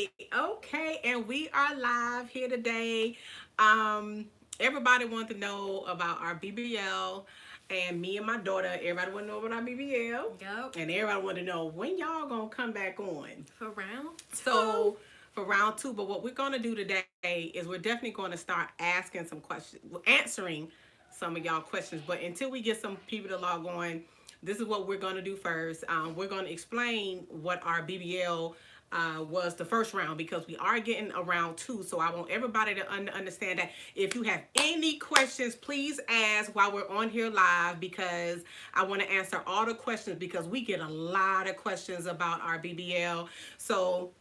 Okay, and we are live here today. Um, Everybody wanted to know about our BBL, and me and my daughter. Everybody want to know about our BBL, Yep. and everybody want to know when y'all gonna come back on. For round two. So for round two, but what we're gonna do today is we're definitely going to start asking some questions, answering some of y'all questions. But until we get some people to log on, this is what we're going to do first. We're going to explain what our BBL was the first round because we are getting a round two. So I want everybody to understand that if you have any questions, please ask while we're on here live because I want to answer all the questions because we get a lot of questions about our BBL. So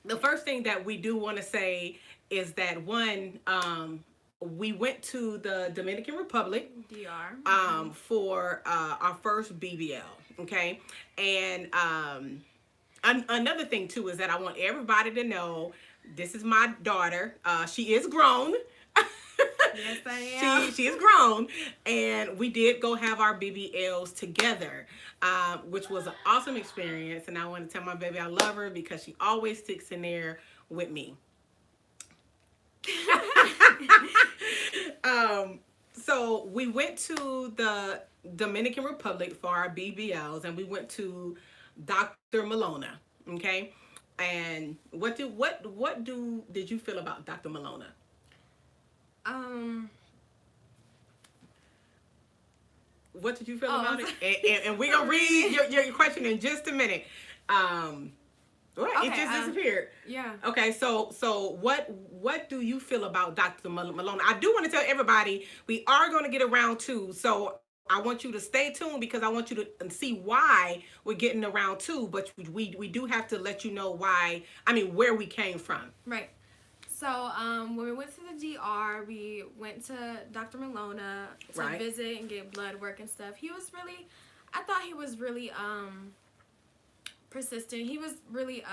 the first thing that we do want to say is that one, we went to the Dominican Republic DR. for our first BBL. Okay, and another thing too is that I want everybody to know this is my daughter. She is grown. Yes, I am. She is grown, and we did go have our BBLs together, which was an awesome experience. And I want to tell my baby I love her because she always sticks in there with me. So we went to the Dominican Republic for our BBLs, and we went to Dr. Malona. Okay, and what did you feel about Dr. Malona? um, What did you feel oh, about I'm it? sorry. And we're gonna read your question in just a minute. What? It Okay. just disappeared. Yeah. Okay, so what do you feel about Dr. Malone? I do want to tell everybody we are going to get a round two, so I want you to stay tuned because I want you to see why we're getting a round two. But we do have to let you know why. I mean, where we came from. Right. So, when we went to the DR, we went to Dr. Malona to Right. visit and get blood work and stuff. He was really, I thought he was really persistent. He was really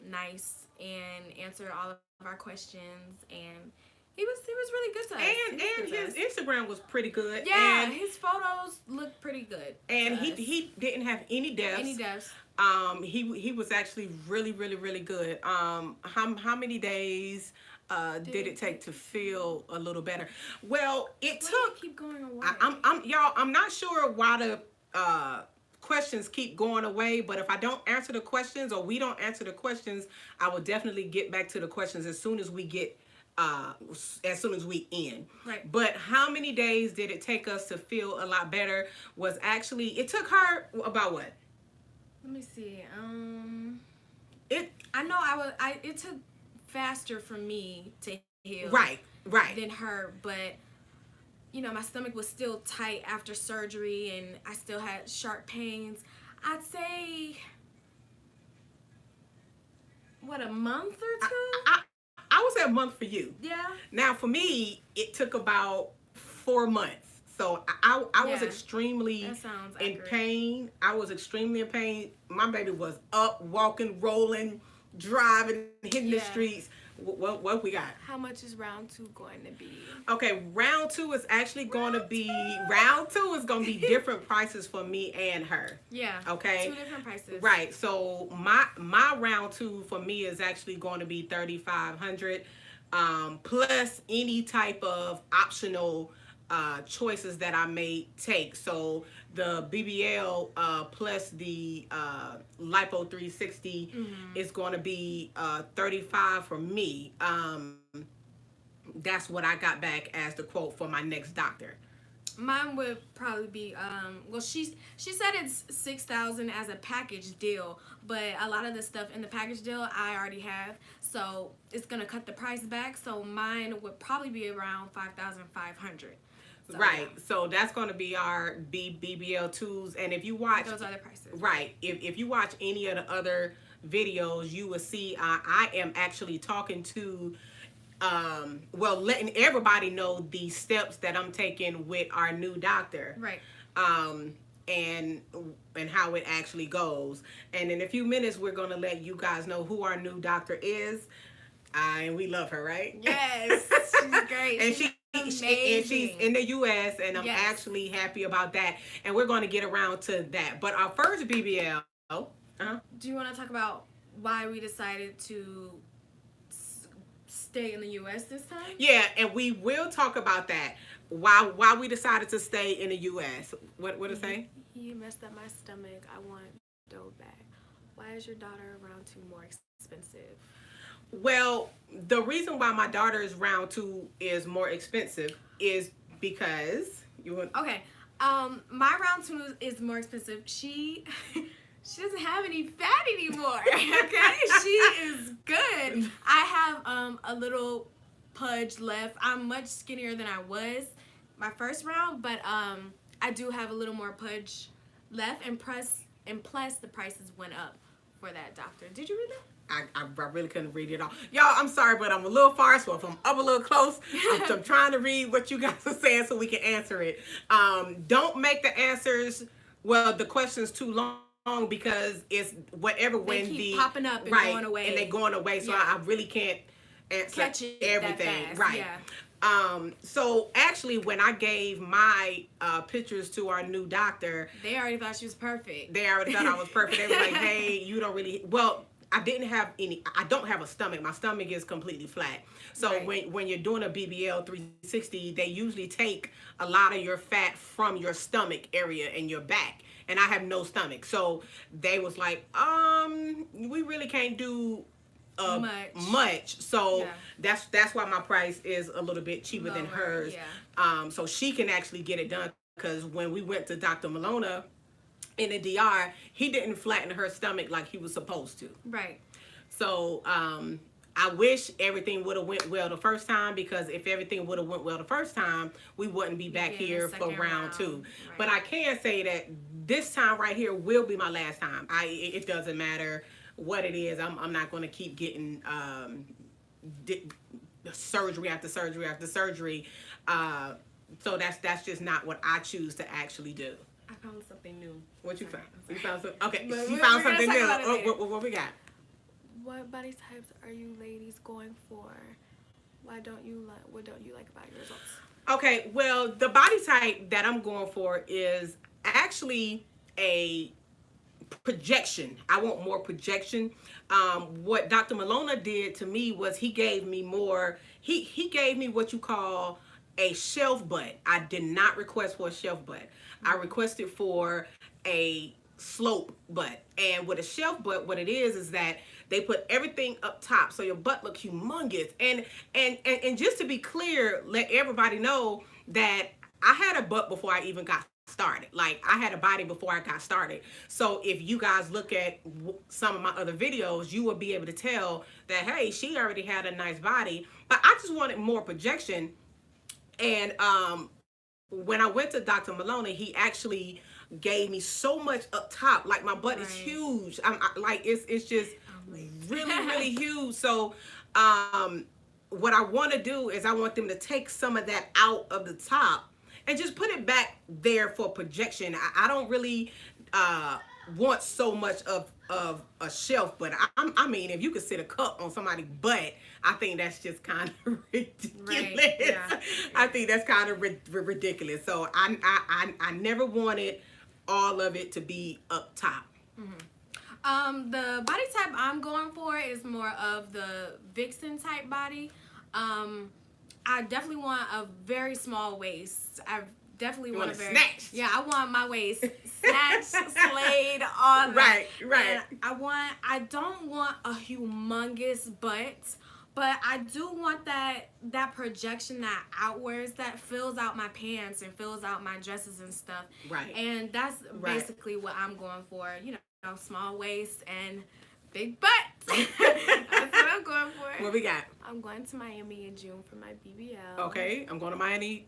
nice and answered all of our questions, and he was really good to us. And his Instagram was pretty good. Yeah, and his photos looked pretty good. and to us. he didn't have any deaths. Any deaths? He was actually really good. How many days did it take to feel a little better? Well, it Why took. do you keep going away? I'm y'all. I'm not sure why the questions keep going away, but if I don't answer the questions or we don't answer the questions, I will definitely get back to the questions as soon as we get. As soon as we end. Right. But how many days did it take us to feel a lot better? Was actually it took her about what? Let me see. It I know I was. It took faster for me to heal. right. Than her, but my stomach was still tight after surgery, and I still had sharp pains. I'd say what, a month or two. I would say a month for you. Yeah. Now for me, it took about 4 months. So I was Yeah. extremely That sounds in accurate. pain. I was extremely in pain. My baby was up, walking, rolling, driving, hitting the Yeah. streets. What we got? How much is round two going to be? Okay, round two is actually going to be round two is going to be different prices for me and her. Yeah. Okay. 2 different prices. Right. So my round two for me is actually going to be 3,500, plus any type of optional choices that I may take. So the BBL plus the Lipo 360 is going to be 35 for me. That's what I got back as the quote for my next doctor. Mine would probably be well, she said it's 6,000 as a package deal, but a lot of the stuff in the package deal I already have, so it's gonna cut the price back. So mine would probably be around 5,500. So, Right. yeah. So that's going to be our BBL tools. And if you watch, Those are the prices. right, if you watch any of the other videos, you will see I am actually talking to, letting everybody know the steps that I'm taking with our new doctor. Right. Um, and how it actually goes. And in a few minutes, we're going to let you guys know who our new doctor is. And we love her, right? Yes, she's great. and She's and she's in the U.S. and I'm Yes. actually happy about that. And we're going to get around to that. But our first BBL, Do you want to talk about why we decided to stay in the U.S. this time. Yeah, and we will talk about that. Why we decided to stay in the U.S. What it say? You messed up my stomach. I want dough back. Why is your daughter round two more expensive? Well, the reason why my daughter's round two is more expensive is because you want. Okay. My round two is more expensive. She she doesn't have any fat anymore. Okay, she is good. I have a little pudge left. I'm much skinnier than I was my first round, but I do have a little more pudge left, and plus the prices went up for that doctor. Did you read that? I really couldn't read it all. Y'all, I'm sorry, but I'm a little far, so if I'm up a little close, I'm trying to read what you guys are saying so we can answer it. Don't make the answers, the questions too long because it's whatever They keep popping up and going away. And they're going away, so I really can't answer Catch it everything. that fast. Right. Yeah. So actually when I gave my pictures to our new doctor, They already thought she was perfect. they already thought I was perfect. They were like, hey, you don't really, I don't have a stomach. My stomach is completely flat. So Right. when you're doing a BBL 360, they usually take a lot of your fat from your stomach area and your back. And I have no stomach. So they was like, we really can't do much. So Yeah. that's why my price is a little bit cheaper than Lower, hers. yeah. So she can actually get it done because when we went to Dr. Malona in the DR, he didn't flatten her stomach like he was supposed to. Right. So I wish everything would have went well the first time, because if everything would have went well the first time, we wouldn't be back Yeah, the here for second round two. Right. But I can say that this time right here will be my last time. It doesn't matter what it is. I'm not going to keep getting surgery after surgery after surgery. So that's just not what I choose to actually do. I found something new. What you Sorry, found? I'm You sorry. found something? Okay, But she we're found gonna something talk new. about it later. What we got? What body types are you ladies going for? What don't you like about your results? Okay, well, the body type that I'm going for is actually a projection. I want more projection. What Dr. Malona did to me was he gave me more. He gave me what you call a shelf butt. I did not request for a shelf butt. I requested for a slope butt. And with a shelf butt, what it is that they put everything up top so your butt look humongous. And just to be clear, let everybody know that I had a butt before I even got started. Like, I had a body before I got started. So if you guys look at some of my other videos, you will be able to tell that, hey, she already had a nice body, but I just wanted more projection. And when I went to Dr. Maloney, he actually gave me so much up top. Like, my butt is huge. Like, it's just really huge. So what I want to do is I want them to take some of that out of the top and just put it back there for projection. I don't really want so much of a shelf, but I mean, if you could sit a cup on somebody's butt, I think that's just kind of ridiculous. Right, yeah. I think that's kind of ridiculous. So I never wanted all of it to be up top. The body type I'm going for is more of the vixen type body. I definitely want a very small waist. I definitely want a very snatch. Yeah, I want my waist snatched, slayed, all that. Right. And I don't want a humongous butt, but I do want that projection, that outwards, that fills out my pants and fills out my dresses and stuff. Right. And that's basically what I'm going for. You know, small waist and big butt. That's what I'm going for. What we got? I'm going to Miami in June for my BBL. Okay, I'm going to Miami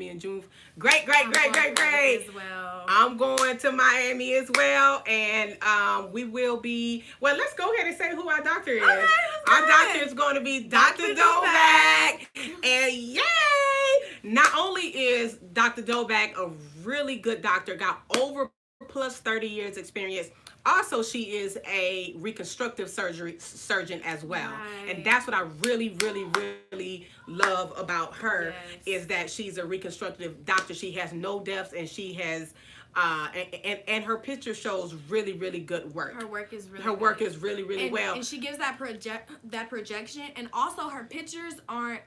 in June. Great. As well. I'm going to Miami as well, and we will be. Well, let's go ahead and say who our doctor is. Okay, our doctor is going to be Dr. Doback, and yay! Not only is Dr. Doback a really good doctor, got over plus 30 years experience. Also, she is a reconstructive surgeon as well. Right. And that's what I really love about her, Yes. is that she's a reconstructive doctor. She has no depths, and she has And her picture shows really, really good work. Her work is really Her good. work is really, really well. And she gives that projection, and also her pictures aren't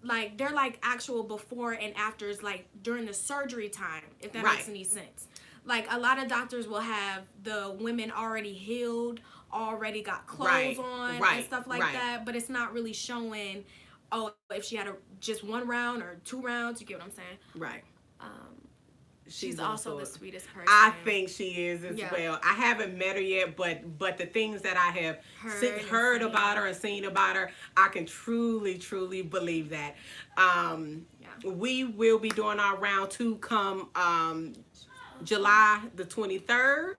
like, they're like actual before and afters, like during the surgery time, if that makes any sense. Like, a lot of doctors will have the women already healed, already got clothes on and stuff like that, but it's not really showing, oh, if she had just 1 round or 2 rounds. You get what I'm saying? Right. She's also the sweetest person. I think she is as well. I haven't met her yet, but the things that I have heard about her and seen about her, I can truly, truly believe that. We will be doing our round 2 come July the 23rd.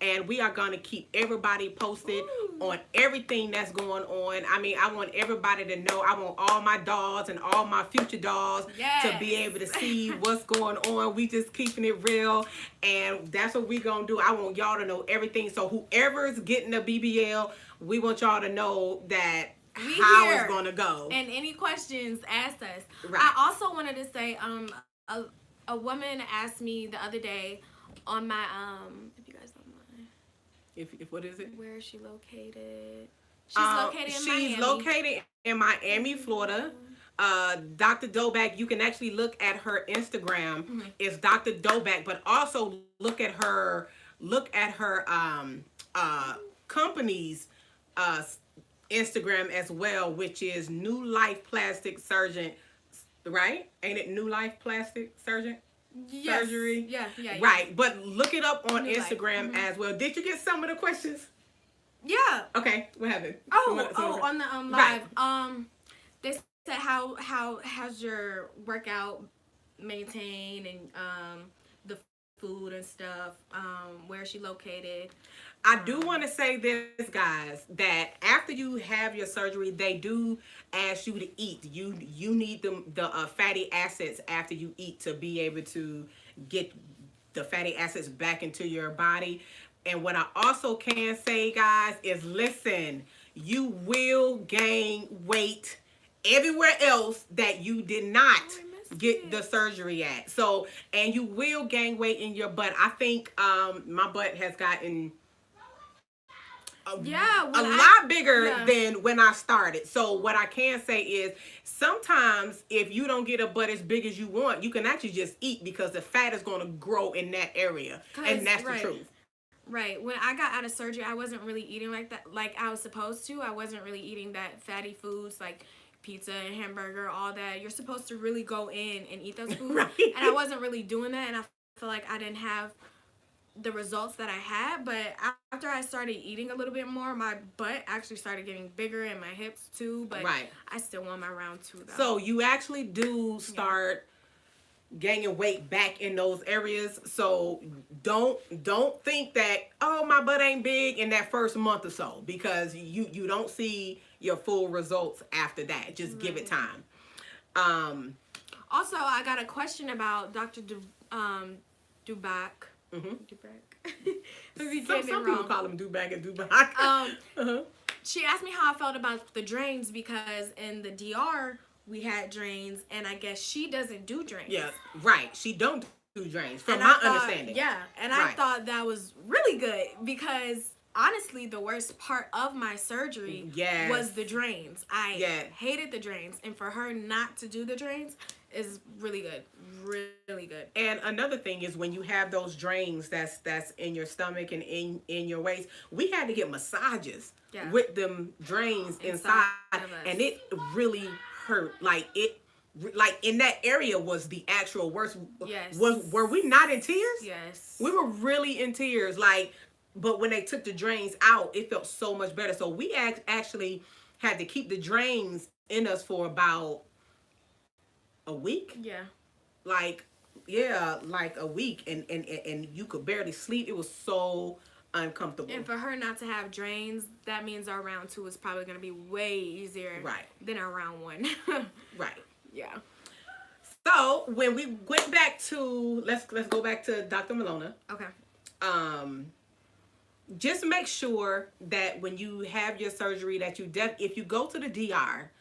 And we are going to keep everybody posted on everything that's going on. I mean, I want everybody to know. I want all my dolls and all my future dolls to be able to see what's going on. We just keeping it real. And that's what we going to do. I want y'all to know everything. So whoever's getting a BBL, we want y'all to know that how it's going to go. And any questions, ask us. Right. I also wanted to say, a woman asked me the other day on my, if you guys don't mind. If what is it? Where is she located? She's located in Miami, Florida. Dr. Doback, you can actually look at her Instagram. It's Dr. Doback, but also look at her company's Instagram as well, which is New Life Plastic Surgeon, right? Ain't it New Life Plastic Surgeon? Yes. Surgery? Yeah. Right, but look it up on New Instagram as well. Did you get some of the questions? Yeah. Okay, what happened? On the live. They said how has your workout maintained, and the food and stuff. Where is she located? I do want to say this, guys, that after you have your surgery, they do ask you to eat. You need the fatty acids after you eat to be able to get the fatty acids back into your body. And what I also can say, guys, is listen, you will gain weight everywhere else that you did not get the surgery at. So, and you will gain weight in your butt. I think my butt has gotten a lot bigger than when I started. So what I can say is sometimes if you don't get a butt as big as you want, you can actually just eat because the fat is going to grow in that area. And that's the truth. Right. When I got out of surgery, I wasn't really eating like that, like I was supposed to. I wasn't really eating that fatty foods like pizza and hamburger, all that. You're supposed to really go in and eat those foods. And I wasn't really doing that, and I feel like I didn't have the results that I had. But after I started eating a little bit more, my butt actually started getting bigger and my hips too. But I still want my round 2 though. So you actually do start gaining weight back in those areas. So don't think that, oh, my butt ain't big in that first month or so, because you don't see your full results after that. Just give it time. Also, I got a question about Dr. Dubac. Some people call him Dubac and Dubac. She asked me how I felt about the drains, because in the DR we had drains, and I guess she doesn't do drains. Yeah, right. She don't do drains, from my understanding. Yeah, and I thought that was really good, because honestly, the worst part of my surgery was the drains. I hated the drains, and for her not to do the drains is really good. Really good. And another thing is, when you have those drains that's in your stomach and in your waist, we had to get massages with them drains inside of us. And it really hurt. Like in that area was the actual worst. Yes. Were we not in tears? Yes. We were really in tears. But when they took the drains out, it felt so much better. So we actually had to keep the drains in us for about a week. Yeah. Like a week, and you could barely sleep. It was so uncomfortable. And for her not to have drains, that means our round 2 is probably going to be way easier than our round 1. Right. Yeah. So when we went back to let's go back to Dr. Malona. Okay. Just make sure that when you have your surgery that if you go to the DR,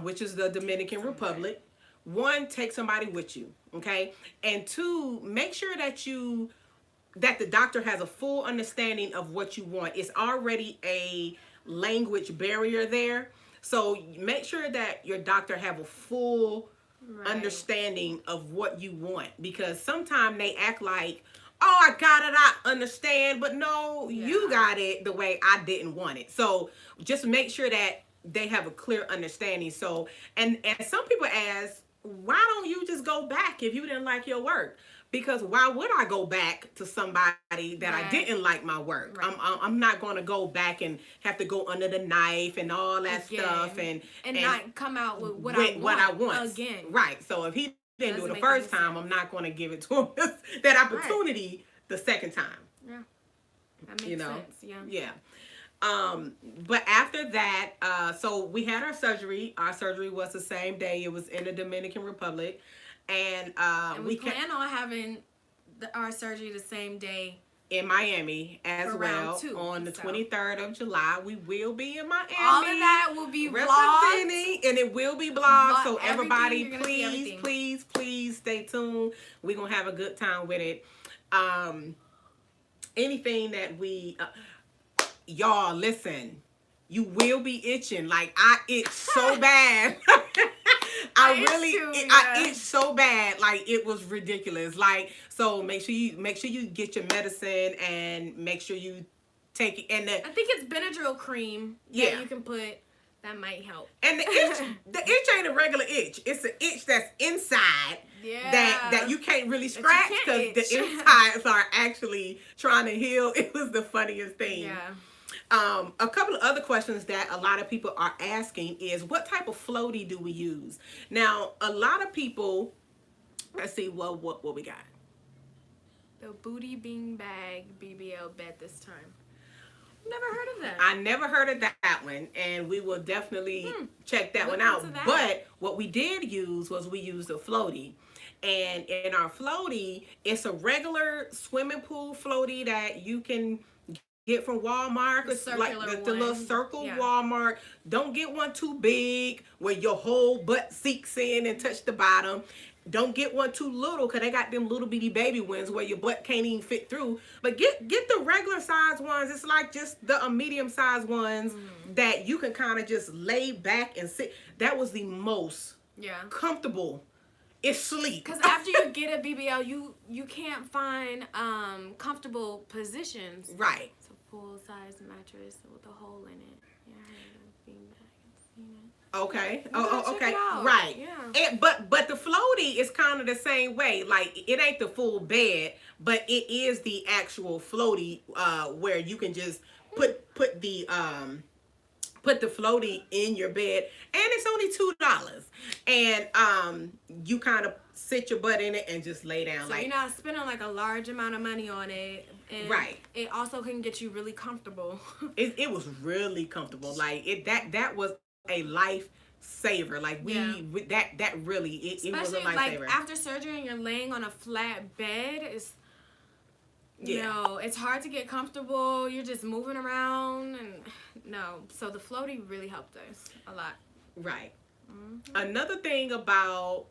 which is the Dominican Republic, one, take somebody with you, okay? And two, make sure that the doctor has a full understanding of what you want. It's already a language barrier there. So make sure that your doctor have a full understanding of what you want, because sometimes they act like, oh, I got it, I understand, but no, you got it the way I didn't want it. So just make sure that they have a clear understanding. So and some people ask, why don't you just go back if you didn't like your work? Because why would I go back to somebody that I didn't like my work? I'm not going to go back and have to go under the knife and all that stuff and not come out with what I want again. Right. So if he didn't do it the first time, I'm not going to give it to him that opportunity the second time. Yeah, that makes sense. Yeah. But after that, so we had our surgery. Our surgery was the same day. It was in the Dominican Republic. And we plan on having our surgery the same day in Miami as well on the 23rd of July. We will be in Miami. All of that will be vlogged. And it will be vlogged. So everybody, please stay tuned. We're going to have a good time with it. Anything that we... y'all, listen. You will be itching. Like, I itch so bad. I itch so bad, like it was ridiculous. Like, so make sure you get your medicine and make sure you take it. And I think it's Benadryl cream that you can put. That might help. And the itch ain't a regular itch. It's an itch that's inside that you can't really scratch because the insides are actually trying to heal. It was the funniest thing. Yeah. A couple of other questions that a lot of people are asking is, what type of floaty do we use? Now, a lot of people, let's see, what we got? The Booty Bean Bag BBL bed this time. Never heard of that. I never heard of that one, and we will definitely check that one out. But what we did use was we used a floaty. And in our floaty, it's a regular swimming pool floaty that you can get from Walmart, like the little circle Walmart. Don't get one too big where your whole butt sinks in and touch the bottom. Don't get one too little because they got them little bitty baby ones where your butt can't even fit through. But get the regular size ones. It's like just the medium size ones that you can kind of just lay back and sit. That was the most comfortable. It's sleep. Because after you get a BBL, you can't find comfortable positions. Right. Full-size mattress with a hole in it. Yeah, I heard of beanbag. Okay. Okay. Right. Yeah. But the floaty is kind of the same way. Like, it ain't the full bed, but it is the actual floaty where you can just put the floaty in your bed, and it's only $2. And you kind of sit your butt in it and just lay down. So you're not spending like a large amount of money on it. And it also can get you really comfortable. It was really comfortable. Like that was a life saver. Like that really it was a life saver. Like after surgery and you're laying on a flat bed, it's it's hard to get comfortable. You're just moving around and so the floaty really helped us a lot. Right. Mm-hmm. Another thing about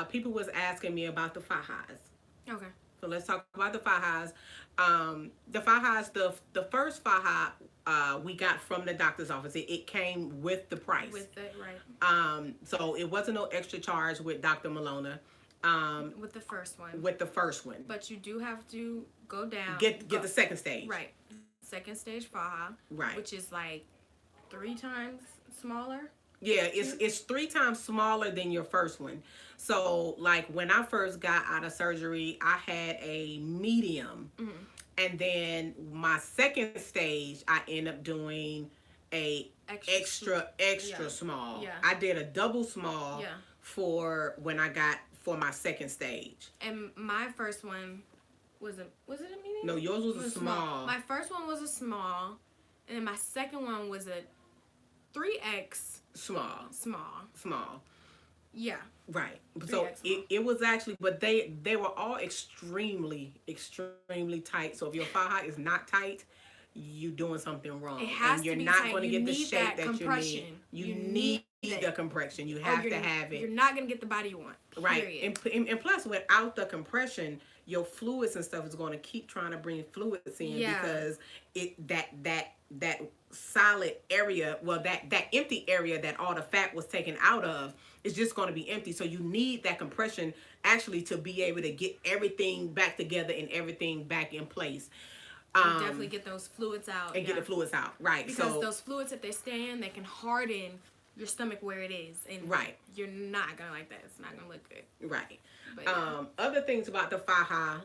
people was asking me about the fajas. Okay. So let's talk about the fajas. The fajas, the first faja we got from the doctor's office. It came with the price. With it, right. So it wasn't no extra charge with Dr. Malona. With the first one. With the first one. But you do have to go down. Get the second stage. Right. Second stage faja. Right. Which is like 3 times smaller. Yeah, it's 3 times smaller than your first one. So, like, when I first got out of surgery, I had a medium. Mm-hmm. And then my second stage, I ended up doing a extra small. Yeah. I did a double small for when I got for my second stage. And my first one was it a medium? No, yours was a small. My first one was a small, and then my second one was a 3X. Small. Yeah. Right. So it was actually, but they were all extremely tight. So if your faja is not tight, you're doing something wrong. It has and you're to be not tight. going to get the shape that you need. You need the compression. You have to have it. You're not gonna get the body you want. Right. And plus, without the compression, your fluids and stuff is going to keep trying to bring fluids in because that solid area, well, that empty area that all the fat was taken out of is just going to be empty. So you need that compression actually to be able to get everything back together and everything back in place. Definitely get those fluids out. And get the fluids out, right. Because those fluids, if they stay in, they can harden your stomach where it is. And you're not going to like that. It's not going to look good. Right. But, other things about the faja,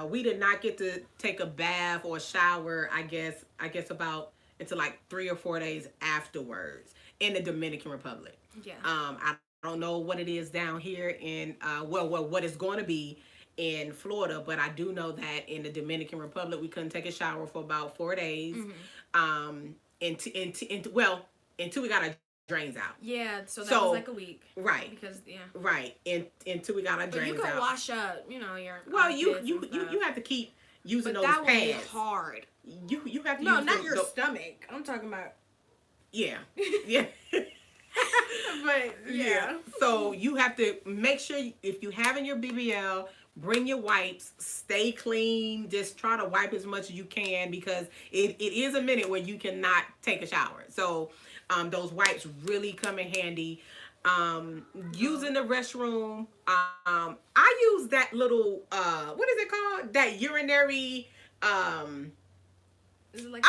we did not get to take a bath or a shower, I guess about until like 3 or 4 days afterwards in the Dominican Republic. Yeah. I don't know what it is down here in, what it's going to be in Florida, but I do know that in the Dominican Republic, we couldn't take a shower for about 4 days. Until we got our drains out. Yeah, so that was like a week. Right. Because, Right. Until we got our drains out. But you can wash up, your Well, you have to keep using those pads. But that would be hard. You have to No, not your stomach. I'm talking about... Yeah. Yeah. But, yeah. So you have to make sure if you having your BBL, bring your wipes, stay clean, just try to wipe as much as you can because it is a minute where you cannot take a shower. So those wipes really come in handy. Using the restroom, I use that little, what is it called? That urinary, is it like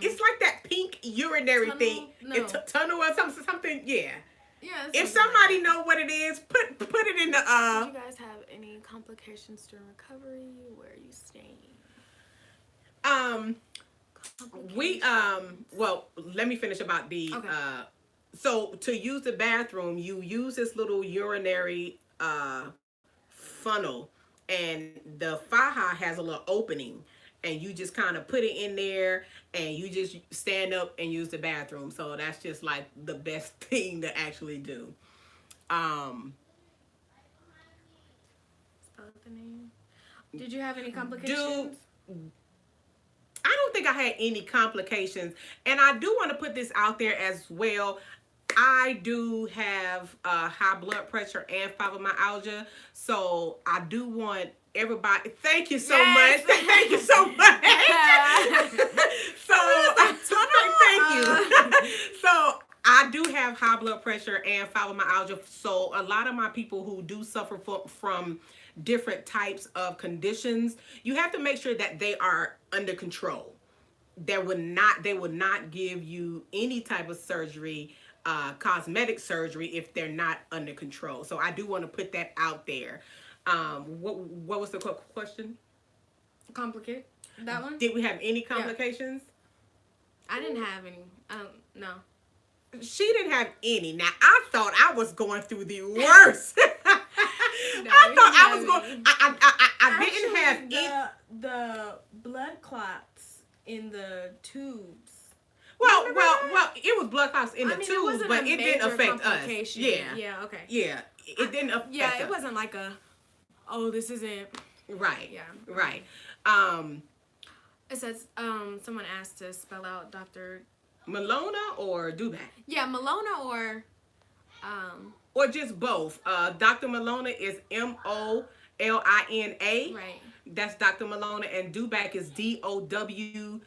it's like that pink urinary tunnel? thing. No. Tunnel or something, yeah. Yeah. If somebody know what it is, put it in the, Did you guys have any complications during recovery? Where are you staying? Well, let me finish about the, so to use the bathroom, you use this little urinary, funnel, and the faja has a little opening, and you just kind of put it in there, and you just stand up and use the bathroom. So that's just like the best thing to actually do. Spell the name. Did you have any complications? I don't think I had any complications. And I do want to put this out there as well. I do have high blood pressure and fibromyalgia. So I do want everybody, thank you so much. Thank you so much. Thank you. So I do have high blood pressure and fibromyalgia. So a lot of my people who do suffer from different types of conditions, you have to make sure that they are under control. They will not give you any type of surgery, cosmetic surgery, if they're not under control. So I do want to put that out there. What was the question? Complicate that one? Did we have any complications? I didn't have any. No. She didn't have any. Now I thought I was going through the worst. No, I thought I was going. I didn't have any. The blood clots in the tubes. Well, it was blood clots in the tubes, but it didn't affect us. Yeah, okay. Yeah, it didn't affect us. Yeah, it wasn't like this isn't. Right. Yeah. Right. It says, someone asked to spell out Dr. Malona or Dubac? Yeah, Malona or just both. Dr. Malona is Molina. Right. That's Dr. Malona, and Dubac is Dowbak.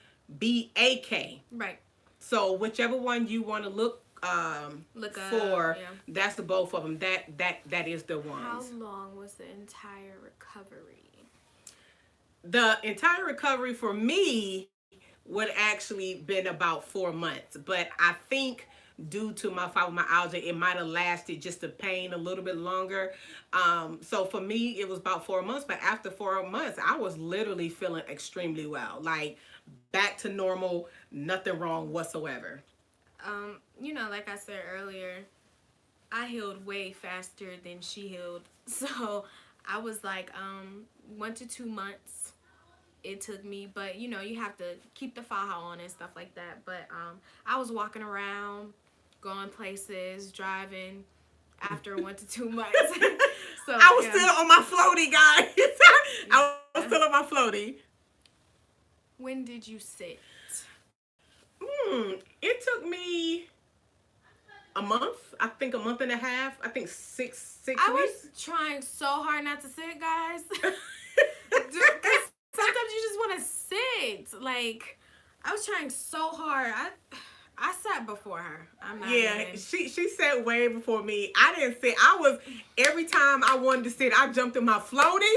Right. So whichever one you want to look for, that's the both of them. That is the ones. How long was the entire recovery? The entire recovery for me would actually been about 4 months, but I think due to my fibromyalgia, it might have lasted just the pain a little bit longer. So for me, it was about 4 months, but after 4 months, I was literally feeling extremely well, like back to normal, nothing wrong whatsoever. Like I said earlier, I healed way faster than she healed. So I was like 1 to 2 months it took me, but you have to keep the faja on and stuff like that. But I was walking around, going places, driving after 1 to 2 months. So I was still on my floaty, guys. I was still on my floaty. When did you sit? It took me a month. I think a month and a half. I think six I weeks. was trying so hard not to sit, guys. Because sometimes you just want to sit. Like, I was trying so hard. I sat before her. I'm not Yeah, even. she sat way before me. I didn't sit. I was every time I wanted to sit, I jumped in my floaty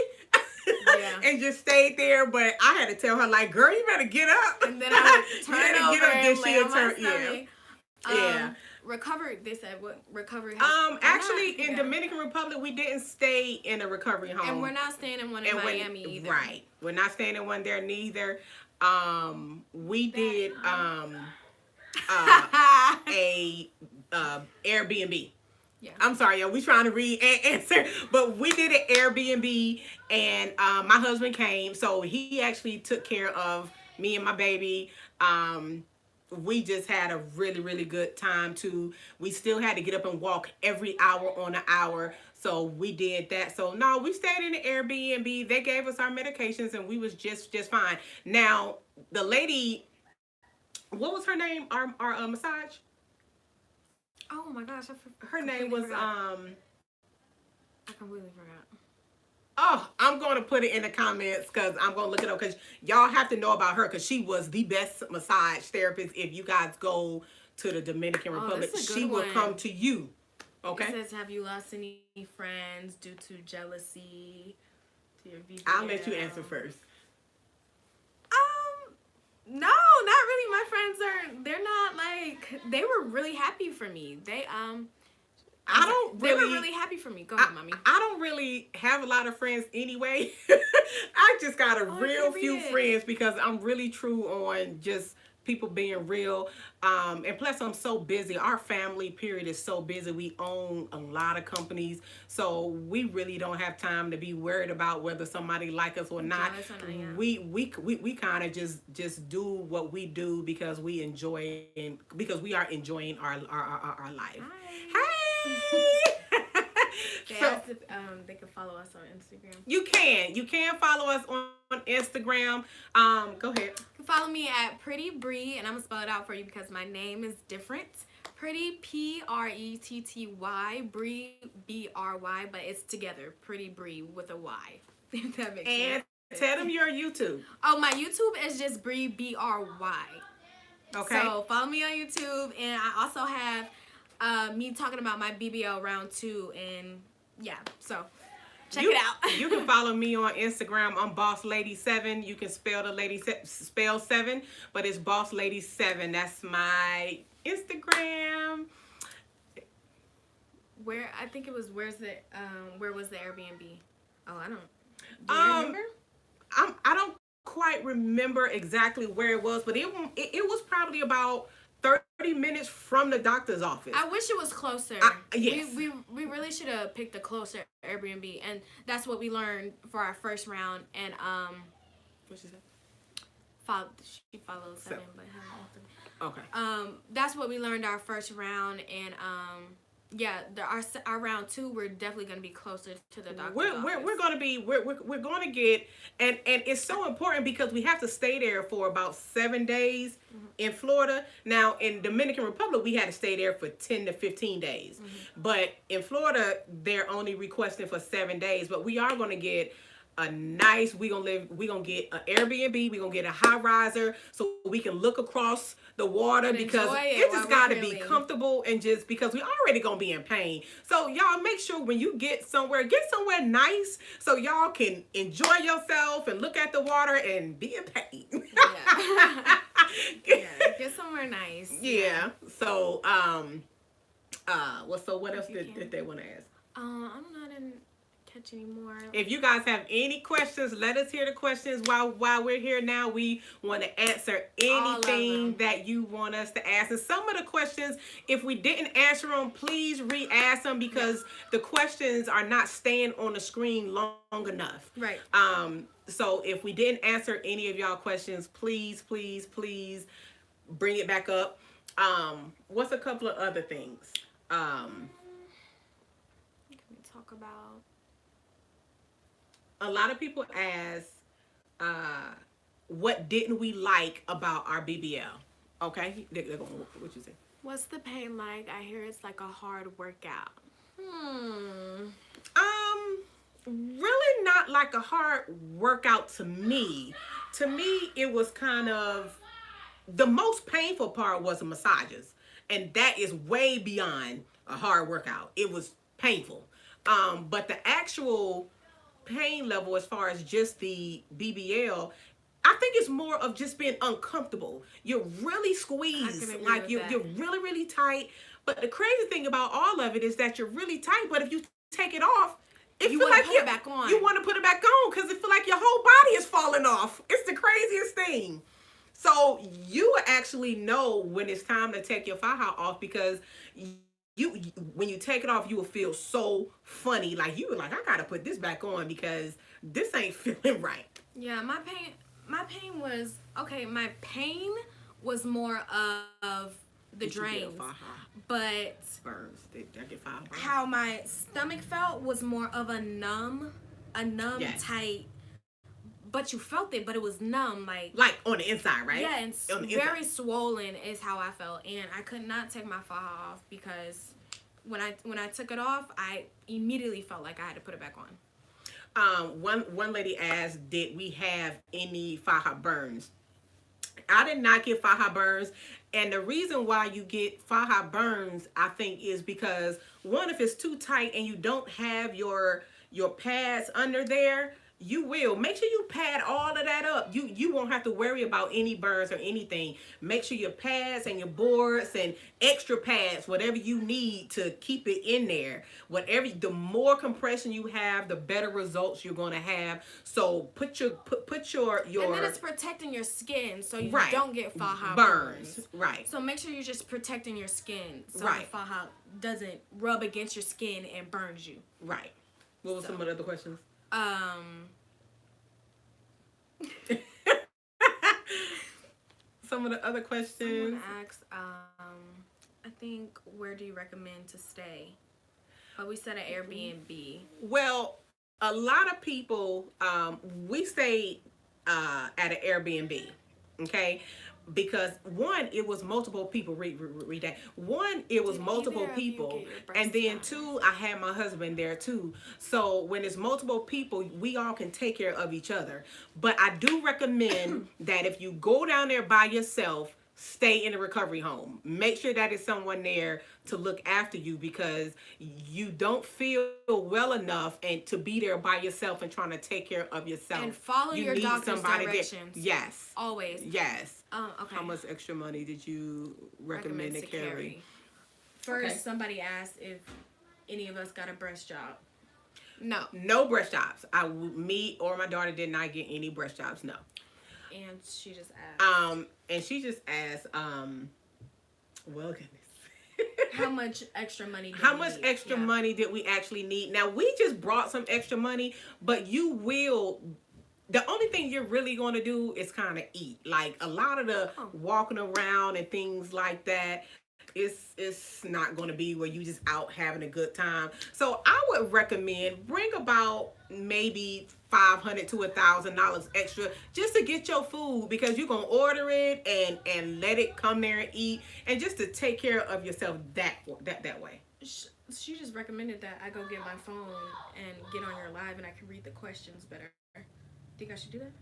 Yeah. and just stayed there. But I had to tell her, like, girl, you better get up. And then I would You turn better over get up. Then and lay she'll on my turn. stomach. Yeah. Recovery. They said what recovery. House. Actually, in Yeah. Dominican Republic, we didn't stay in a recovery home, And we're not staying in one in Miami either. Right, we're not staying in one there neither. We did a Airbnb. Yeah. I'm sorry, yo. We trying to read and answer, but we did an Airbnb, and my husband came, so he actually took care of me and my baby. We just had a really, really good time too. We still had to get up and walk every hour on an hour, so we did that. So no, we stayed in the Airbnb. They gave us our medications, and we was just fine. Now the lady, what was her name? Our massage. Oh my gosh, Her name was I completely forgot. Oh, I'm going to put it in the comments because I'm going to look it up because y'all have to know about her because she was the best massage therapist. If you guys go to the Dominican Republic, that's a she good will one. come to you. Okay? It says, have you lost any friends due to jealousy? To your BBL? I'll let you answer first. No, not really. My friends they're not like, they were really happy for me. They were really happy for me. Go ahead, mommy. I don't really have a lot of friends anyway. I just got a real few friends because I'm really true on just people being real. And plus I'm so busy. Our family period is so busy. We own a lot of companies. So we really don't have time to be worried about whether somebody like us or not. We kind of just do what we do because we enjoy and because we are enjoying our life. Hi. They asked if they could follow us on Instagram. You can follow us on Instagram. Go ahead. You can follow me at Pretty Bree, and I'm gonna spell it out for you because my name is different. Pretty Pretty Bree Bry, but it's together. Pretty Bree with a Y. If that makes sense. And tell them your YouTube. Oh, my YouTube is just Bree Bry. Okay. So follow me on YouTube, and I also have me talking about my BBL round 2, and yeah, so check it out. You can follow me on Instagram. I'm Boss Lady 7. You can spell the lady spell 7, but it's Boss Lady 7. That's my Instagram. Where I think it was where was the Airbnb? Oh, I don't. Do you remember? I don't quite remember exactly where it was, but it was probably about 30 minutes from the doctor's office. I wish it was closer. Yes. We really should have picked a closer Airbnb, and that's what we learned for our first round. And what she said? She follows 7, but okay. That's what we learned our first round, and yeah, our round 2, we're definitely gonna be closer to the doctor's office. We're gonna get and it's so important because we have to stay there for about 7 days in Florida. Now in Dominican Republic we had to stay there for 10 to 15 days, but in Florida they're only requesting for 7 days. But we are gonna get a nice. We're gonna get an Airbnb. We're gonna get a high riser so we can look across the water and because it just gotta be comfortable and just because we already gonna be in pain. So y'all make sure when you get somewhere nice so y'all can enjoy yourself and look at the water and be in pain. Yeah. Yeah, get somewhere nice. Yeah. So what else did they want to ask? I don't know. I didn't catch any more. If you guys have any questions, let us hear the questions while we're here now. We want to answer anything that you want us to ask. And some of the questions, if we didn't answer them, please re-ask them because the questions are not staying on the screen long enough. Right. So if we didn't answer any of y'all questions, please bring it back up. What's a couple of other things? Can we talk about? A lot of people ask, what didn't we like about our BBL? Okay, they're going, what you say? What's the pain like? I hear it's like a hard workout. Hmm. Really not like a hard workout to me. To me, it was kind of the most painful part was the massages, and that is way beyond a hard workout. It was painful, but the actual pain level, as far as just the BBL, I think it's more of just being uncomfortable. You're really I can squeezed, agree like with that. you're really really tight. But the crazy thing about all of it is that you're really tight. But if you take it off, it You feel want to like put it back on. you want to put it back on because it feel like your whole body is falling off. It's the craziest thing. So you actually know when it's time to take your faja off because you when you take it off, you will feel so funny. Like you were like, I gotta put this back on because this ain't feeling right. Yeah, my pain was okay. My pain was more of the Did you get a drains, faja but burns? Did I get faja burns? how my stomach felt was more of a numb Yes. tight. But you felt it, but it was numb, Like on the inside, right? yeah, and On the very inside. swollen is how I felt, and I could not take my faja off because when I took it off, I immediately felt like I had to put it back on. One lady asked, did we have any faja burns? I did not get faja burns. And the reason why you get faja burns, I think, is because one, if it's too tight and you don't have your pads under there, you will make sure you pad all of that up. You won't have to worry about any burns or anything. Make sure your pads and your boards and extra pads, whatever you need to keep it in there. Whatever, the more compression you have, the better results you're going to have. So put your And then it's protecting your skin so you right don't get faja burns. burns. Right. So make sure you're just protecting your skin so Right. the faja doesn't rub against your skin and burns you. Right. What was So. some of the other questions? Some of the other questions. Someone asked, I think, where do you recommend to stay? But we said an Airbnb. Well, a lot of people, we stayed at an Airbnb, okay? Because one, it was multiple people. Read that. One, it was Did multiple either of you people, get your breast and then done? two, I had my husband there too. So when it's multiple people, we all can take care of each other. But I do recommend that if you go down there by yourself, stay in a recovery home. Make sure that is someone there to look after you because you don't feel well enough and to be there by yourself and trying to take care of yourself. And follow You your need doctor's somebody there. directions. Yes. Always. Yes. Okay. How much extra money did you recommend to carry? First, Okay. somebody asked if any of us got a breast job. No. No breast jobs. Me or my daughter did not get any breast jobs. No. And she just asked. And she just asked, well, goodness. How much extra money How much extra money did we actually need? Now, we just brought some extra money, but you will. The only thing you're really going to do is kind of eat. Like a lot of the walking around and things like that, it's not going to be where you just out having a good time. So I would recommend bring about maybe $500 to $1,000 extra just to get your food because you're gonna order it and let it come there and eat and just to take care of yourself that way. She just recommended that I go get my phone and get on your live and I can read the questions better. Think I should do that?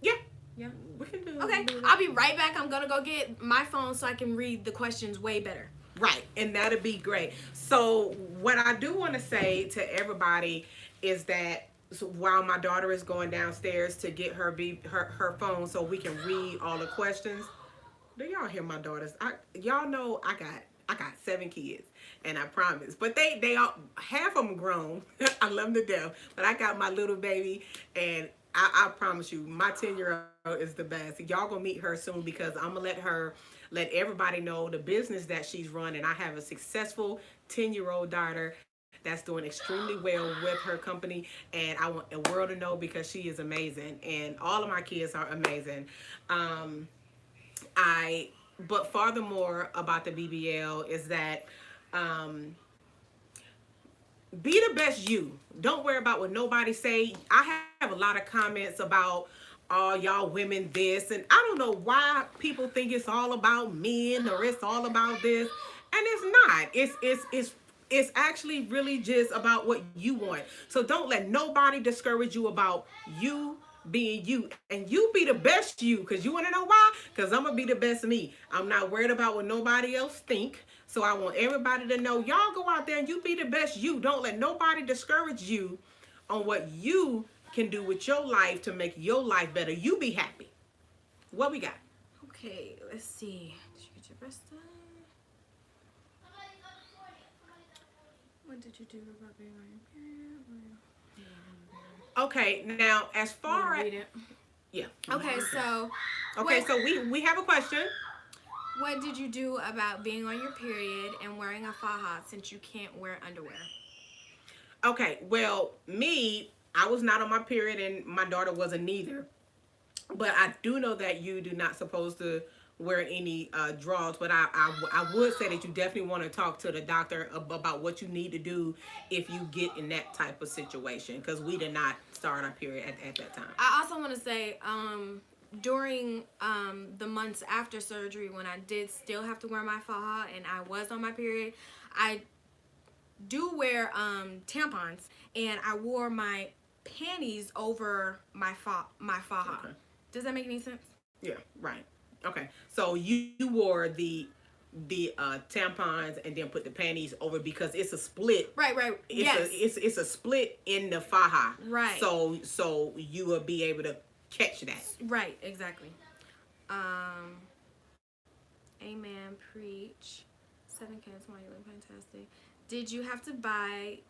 Yeah. Yeah. We can do Okay, I'll be right back. I'm gonna go get my phone so I can read the questions way better. Right, and that'll be great. So what I do want to say to everybody is that while my daughter is going downstairs to get her phone so we can read all the questions. Do y'all hear my daughters? Y'all know I got 7 kids, and I promise. But they all half of them grown. I love them to death. But I got my little baby, and I promise you, my 10-year-old is the best. Y'all gonna meet her soon because I'm gonna let everybody know the business that she's running. I have a successful 10-year-old daughter that's doing extremely well with her company, and I want the world to know because she is amazing, and all of my kids are amazing. But furthermore about the BBL is that be the best you. Don't worry about what nobody say. I have a lot of comments about oh, y'all women this, and I don't know why people think it's all about men or it's all about this, and it's not. It's actually really just about what you want. So don't let nobody discourage you about you being you, and you be the best you, because you want to know why? Because I'm gonna be the best me. I'm not worried about what nobody else think. So I want everybody to know, y'all go out there and you be the best you. Don't let nobody discourage you on what you can do with your life to make your life better. You be happy. What we got? Okay, let's see. Did you get your breast done? What did you do about being on your period? Okay, now as far as read it. yeah. Okay, so Okay, what, so we have a question. what did you do about being on your period and wearing a faja since you can't wear underwear? Okay, well, me, I was not on my period and my daughter wasn't neither. But I do know that you do not supposed to wear any draws. But I would say that you definitely want to talk to the doctor about what you need to do if you get in that type of situation. Because we did not start our period at that time. I also want to say, during the months after surgery, when I did still have to wear my faja and I was on my period, I do wear tampons, and I wore my panties over my faja. Okay. Does that make any sense? Yeah, right. Okay. So you wore the tampons and then put the panties over because it's a split. Right. Yes. It's a split in the faja. Right. So you will be able to catch that. Right. Exactly. Amen. Preach. 7 kids while you look fantastic. Did you have to buy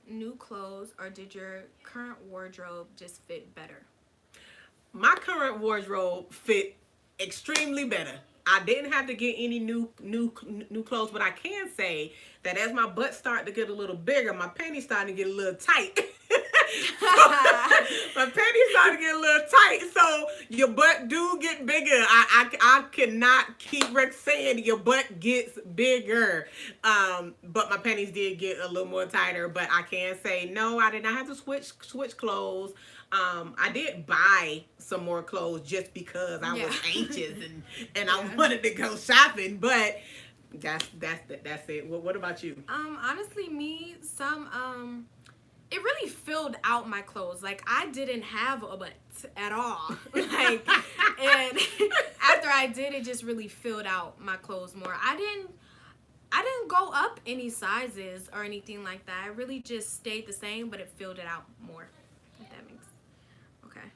new clothes, or did your current wardrobe just fit better? My current wardrobe fit extremely better. I didn't have to get any new clothes, but I can say that as my butt started to get a little bigger, my panties started to get a little tight. My panties started to get a little tight, so your butt do get bigger. I cannot keep saying your butt gets bigger. But my panties did get a little more tighter. But I can say no, I did not have to switch clothes. I did buy some more clothes just because I was anxious and I wanted to go shopping, but that's it. What about you? Honestly, me, it really filled out my clothes. Like, I didn't have a butt at all. Like, and after I did, it just really filled out my clothes more. I didn't go up any sizes or anything like that. I really just stayed the same, but it filled it out more. If that makes okay.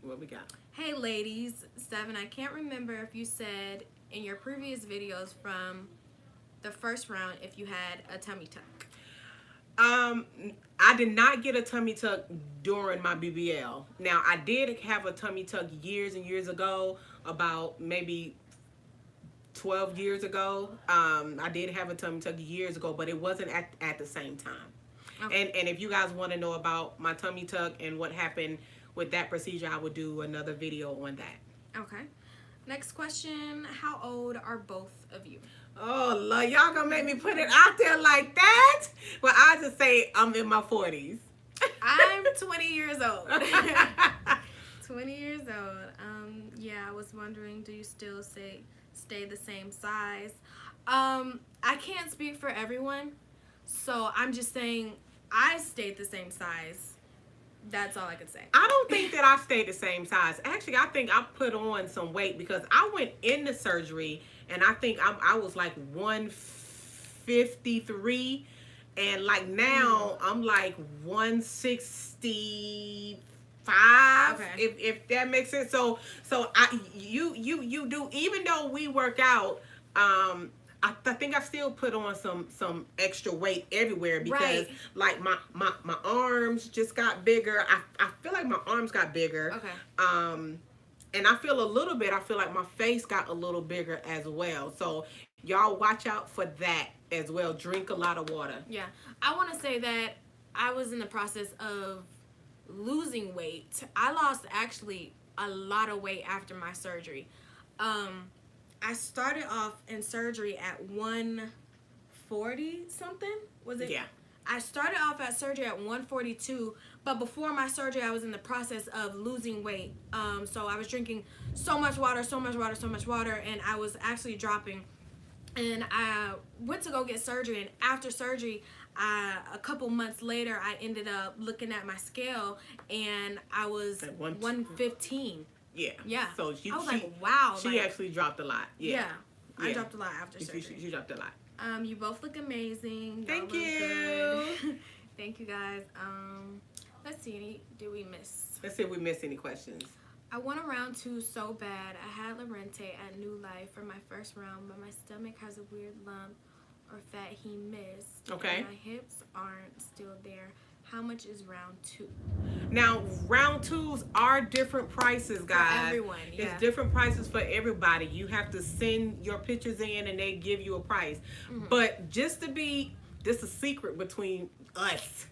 What we got? Hey ladies, 7. I can't remember if you said in your previous videos from the first round if you had a tummy tuck. I did not get a tummy tuck during my BBL. Now, I did have a tummy tuck years and years ago, about maybe 12 years ago. I did have a tummy tuck years ago, but it wasn't at the same time. Okay. And if you guys want to know about my tummy tuck and what happened with that procedure, I would do another video on that. Okay. Next question. How old are both of you? Oh, Lord, y'all gonna make me put it out there like that? Well, I just say I'm in my 40s. I'm 20 years old. 20 years old. Yeah, I was wondering, do you still stay the same size? I can't speak for everyone, so I'm just saying I stayed the same size. That's all I could say. I don't think that I stayed the same size. Actually, I think I put on some weight because I went into surgery and I think I was like 153, and like now I'm like 165. Okay. If that makes sense. So you do, even though we work out, I think I still put on some extra weight everywhere because like my arms just got bigger. I feel like my arms got bigger. Okay. And I feel like my face got a little bigger as well. So y'all watch out for that as well. Drink a lot of water. Yeah. I want to say that I was in the process of losing weight. I lost actually a lot of weight after my surgery. I started off in surgery at 140 something. Was it? Yeah. I started off at surgery at 142, But before my surgery, I was in the process of losing weight. So I was drinking so much water, so much water, so much water, and I was actually dropping. And I went to go get surgery, and after surgery, a couple months later, I ended up looking at my scale, and I was At one- 115. Yeah. Yeah. So I was like, wow. She actually dropped a lot. Yeah. I dropped a lot after surgery. She dropped a lot. You both look amazing. Thank Y'all look you. good. Thank you guys. Let's see. Did we miss? Let's see if we missed any questions. I won a round 2 so bad. I had Lorente at New Life for my first round, but my stomach has a weird lump or fat he missed. Okay. And my hips aren't still there. How much is round 2? Now, round 2s are different prices, guys. For everyone, yeah. It's different prices for everybody. You have to send your pictures in and they give you a price. Mm-hmm. But just to be, this is a secret between us.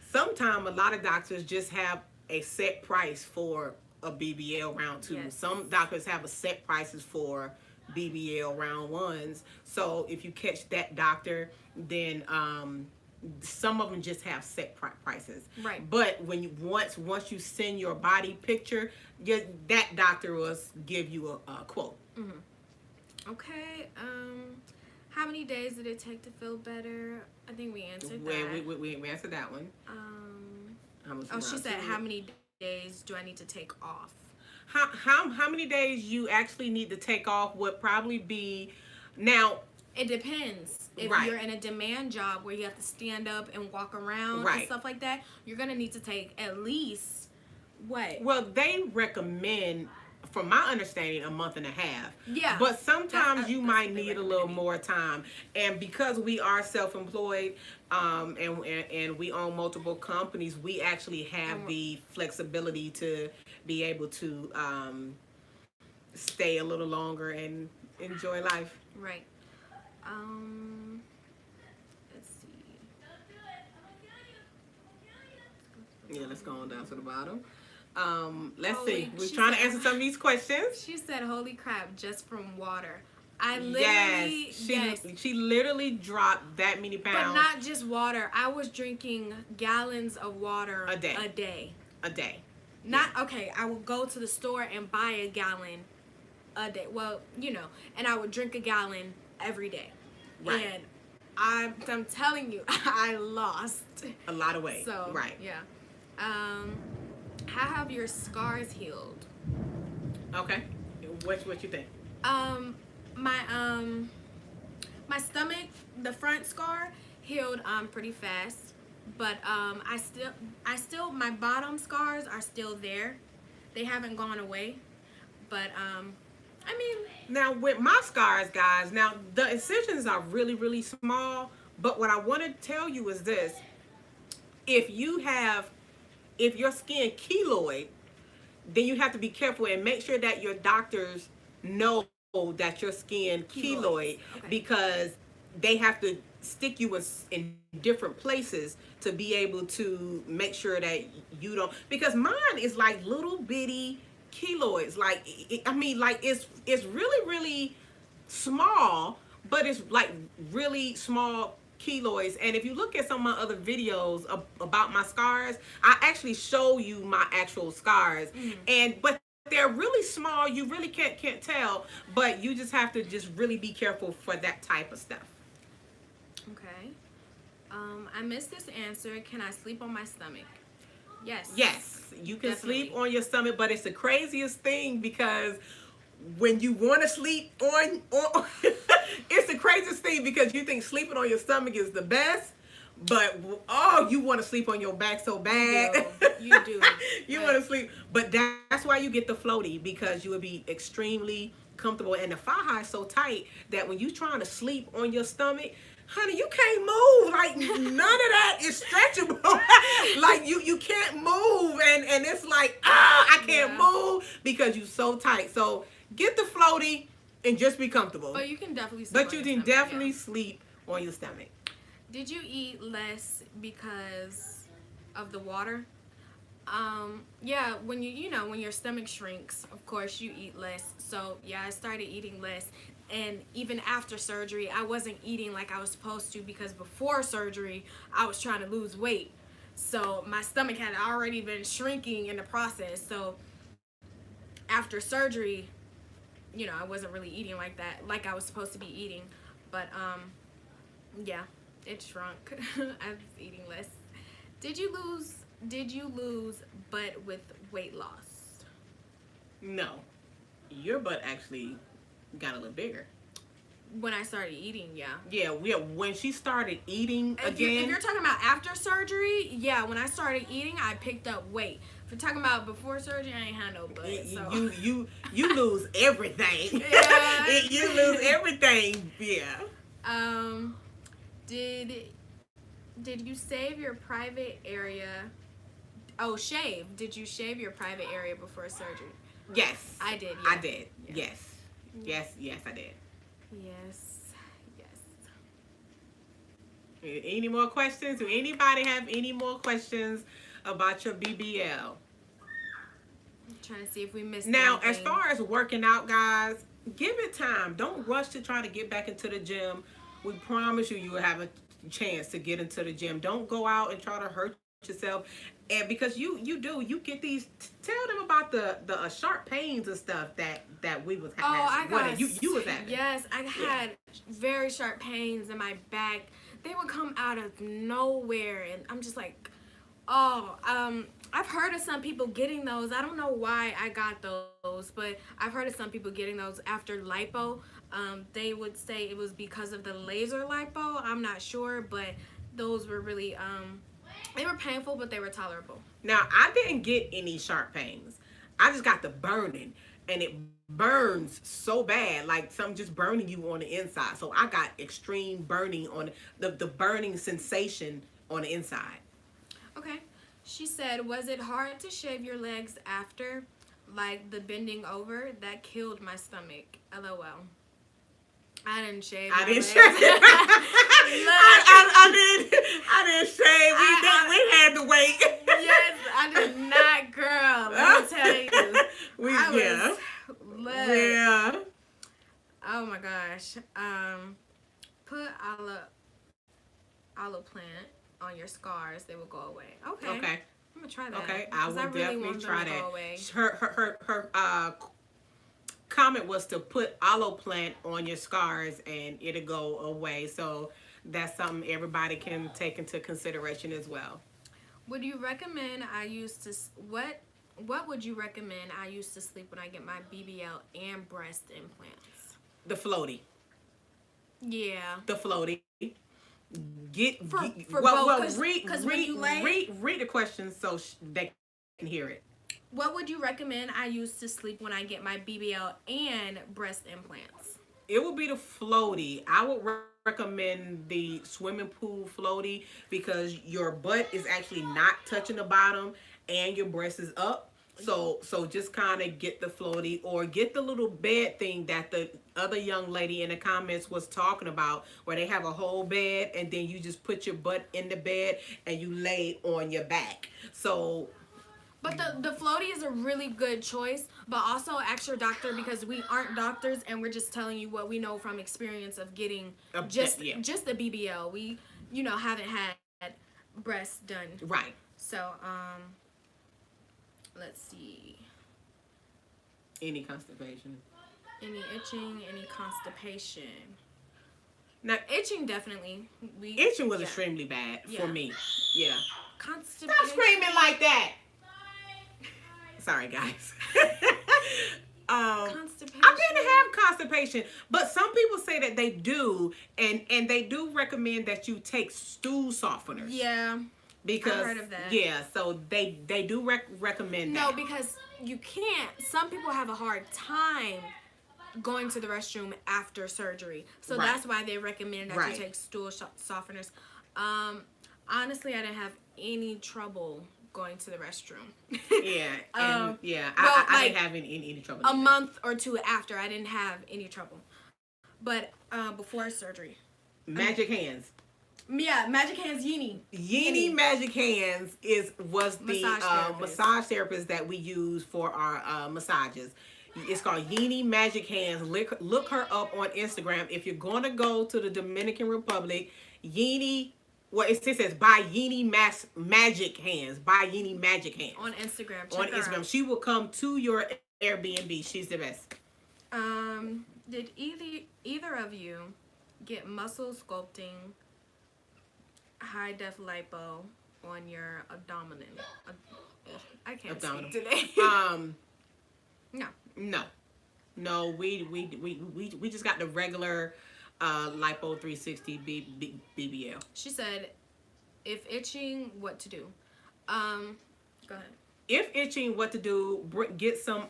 Sometimes a lot of doctors just have a set price for a BBL round 2. Yes. Some doctors have a set prices for BBL round 1s. So if you catch that doctor, then some of them just have set prices. Right. But when you once you send your body picture, that doctor will give you a quote. Mm-hmm. Okay. How many days did it take to feel better? I think we answered that. We answered that one. She said, how many days do I need to take off? How many days you actually need to take off would probably be, now it depends. If right. you're in a demand job where you have to stand up and walk around right. and stuff like that, you're gonna need to take at least what? Well, they recommend, from my understanding, a month and a half. Yeah. But sometimes you might what they need a little more time. And because we are self-employed and we own multiple companies, we actually have the flexibility to be able to stay a little longer and enjoy life. Right. Let's see. Yeah, let's go on down to the bottom. Let's Holy- see. We're she trying to said- answer some of these questions. She said, "Holy crap!" Just from water. I literally Yes, she literally dropped that many but pounds not just water. I was drinking gallons of water A day. a day. a day. Not okay. I would go to the store and buy a gallon a day. Well, and I would drink a gallon every day. Right. And I'm telling you, I lost A lot of weight. So right. yeah. How have your scars healed? Okay. What you think? My stomach, the front scar healed pretty fast, but I still my bottom scars are still there. They haven't gone away, but I mean, Now with my scars, guys, now the incisions are really, really small, but what I want to tell you is this: if your skin keloid, then you have to be careful and make sure that your doctors know that your skin keloid, Okay. because they have to stick you in different places to be able to make sure that you don't, because mine is like little bitty keloids, like it's really, really small, but it's like really small keloids. And if you look at some of my other videos about my scars, I actually show you my actual scars. But they're really small. You really can't tell, but you just have to just really be careful for that type of stuff. okay. I missed this answer. Can I sleep on my stomach? Yes. Yes, you can Definitely. sleep on your stomach, but it's the craziest thing, because when you want to sleep on it's the craziest thing, because you think sleeping on your stomach is the best, but you want to sleep on your back so bad. You do. You want to sleep, but that's why you get the floaty, because you will be extremely comfortable, and the faja is so tight that when you trying to sleep on your stomach, honey, you can't move. Like, none of that is stretchable. Like, you can't move, and it's like, I can't move because you're so tight. So get the floaty and just be comfortable. But you can definitely sleep But on you your can stomach, definitely yeah. sleep on your stomach. Did you eat less because of the water? Yeah, when when your stomach shrinks, of course you eat less. So yeah, I started eating less, and even after surgery, I wasn't eating like I was supposed to, because before surgery, I was trying to lose weight. So my stomach had already been shrinking in the process. So after surgery, I wasn't really eating like that, like I was supposed to be eating. But yeah, it shrunk. I was eating less. Did you lose butt with weight loss? No, your butt actually got a little bigger. When I started eating, yeah. Yeah, when she started eating If again. you're talking about after surgery, yeah, when I started eating, I picked up weight. If you're talking about before surgery, I ain't had no butt. So. You lose everything. Yeah. You lose everything. Yeah. Did you save your private area? Oh, shave. Did you shave your private area before surgery? Yes. I did. Yeah. I did. Yeah. Yes, I did. Yes. Any more questions? Do anybody have any more questions about your BBL? I'm trying to see if we missed Now, anything. as far as working out, guys, give it time. Don't rush to try to get back into the gym. We promise you will have a chance to get into the gym. Don't go out and try to hurt yourself. And because you get these, tell them about the sharp pains and stuff that we was having. Oh, I got you was having. Yes, I had very sharp pains in my back. They would come out of nowhere, and I'm just like, I've heard of some people getting those. I don't know why I got those, but I've heard of some people getting those after lipo. They would say it was because of the laser lipo. I'm not sure, but those were really they were painful, but they were tolerable. Now, I didn't get any sharp pains. I just got the burning, and it burns so bad, like something just burning you on the inside. So I got extreme burning on the burning sensation on the inside. Okay. She said, was it hard to shave your legs after? Like the bending over? That killed my stomach. LOL. I didn't shave. I didn't legs. shave. I didn't shave. We had to wait. Yes, I did not, girl. Let me tell you. Yeah. Oh my gosh. Put aloe plant on your scars. They will go away. Okay. Okay. I'm gonna try that. Okay, I will really definitely try that. Go away. Her comment was to put aloe plant on your scars and it'll go away. So that's something everybody can take into consideration as well. Would you recommend I use to what would you recommend I use to sleep when I get my BBL and breast implants? The floaty. Yeah. The floaty. Read the question so they can hear it. What would you recommend I use to sleep when I get my BBL and breast implants? It would be the floaty. I would recommend the swimming pool floaty because your butt is actually not touching the bottom and your breast is up. So just kind of get the floaty or get the little bed thing that the other young lady in the comments was talking about, where they have a whole bed and then you just put your butt in the bed and you lay on your back. So. But the floaty is a really good choice, but also ask your doctor because we aren't doctors and we're just telling you what we know from experience of getting just the BBL. We, haven't had breasts done. Right. So, let's see. Any constipation? Any itching, any constipation. Now, itching definitely. Itching was extremely bad for me. Yeah. Constipation. Stop screaming like that. Sorry, guys. Constipation. I didn't have constipation, but some people say that they do, and they do recommend that you take stool softeners. Yeah. Because I've heard of that. Yeah, so they do recommend that. No, because you can't. Some people have a hard time going to the restroom after surgery, so that's why they recommend that you take stool softeners. Honestly, I didn't have any trouble going to the restroom. Yeah, and I didn't have any trouble. A month or two after, I didn't have any trouble, but before surgery, magic hands. Yeah, Magic Hands Yeenie Magic Hands was the massage therapist that we use for our massages. It's called Yeenie Magic Hands. Look her up on Instagram. If you're going to go to the Dominican Republic, Yeenie Well, it says by Yeenie Magic Hands. By Yeenie Magic Hands. On Instagram. On Check her Instagram. out. She will come to your Airbnb. She's the best. Did either of you get muscle sculpting high def lipo on your abdomen? I can't speak today. No. No, we just got the regular lipo 360 BBL. She said, if itching, what to do? Go ahead. If itching, what to do? Get some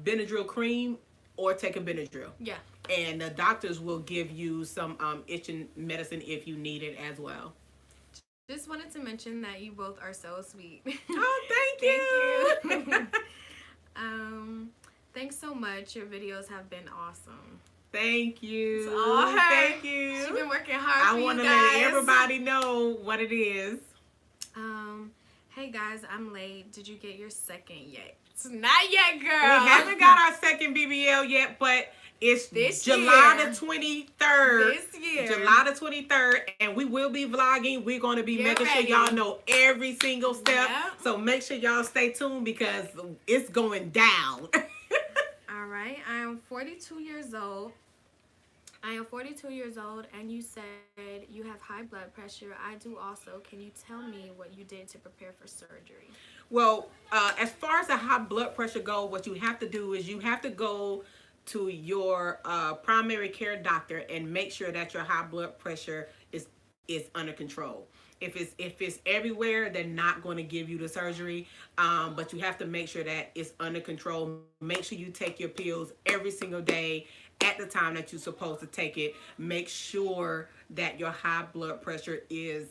Benadryl cream or take a Benadryl. Yeah. And the doctors will give you some itching medicine if you need it as well. Just wanted to mention that you both are so sweet. Oh, thank you. Thanks so much. Your videos have been awesome. Thank you. It's all her. Thank you. She's been working hard for you guys. I want to let everybody know what it is. Hey guys, I'm late. Did you get your second yet? It's not yet, girl. We haven't got our second BBL yet, but it's this July year. The 23rd. This year. July the 23rd, and we will be vlogging. We're going to be making sure y'all know every single step. Yep. So make sure y'all stay tuned because it's going down. All right. I am 42 years old. And you said you have high blood pressure. I do also. Can you tell me what you did to prepare for surgery? Well, as far as the high blood pressure go, what you have to do is you have to go to your primary care doctor and make sure that your high blood pressure is under control. If it's everywhere, they're not going to give you the surgery, but you have to make sure that it's under control. Make sure you take your pills every single day at the time that you're supposed to take it. Make sure that your high blood pressure is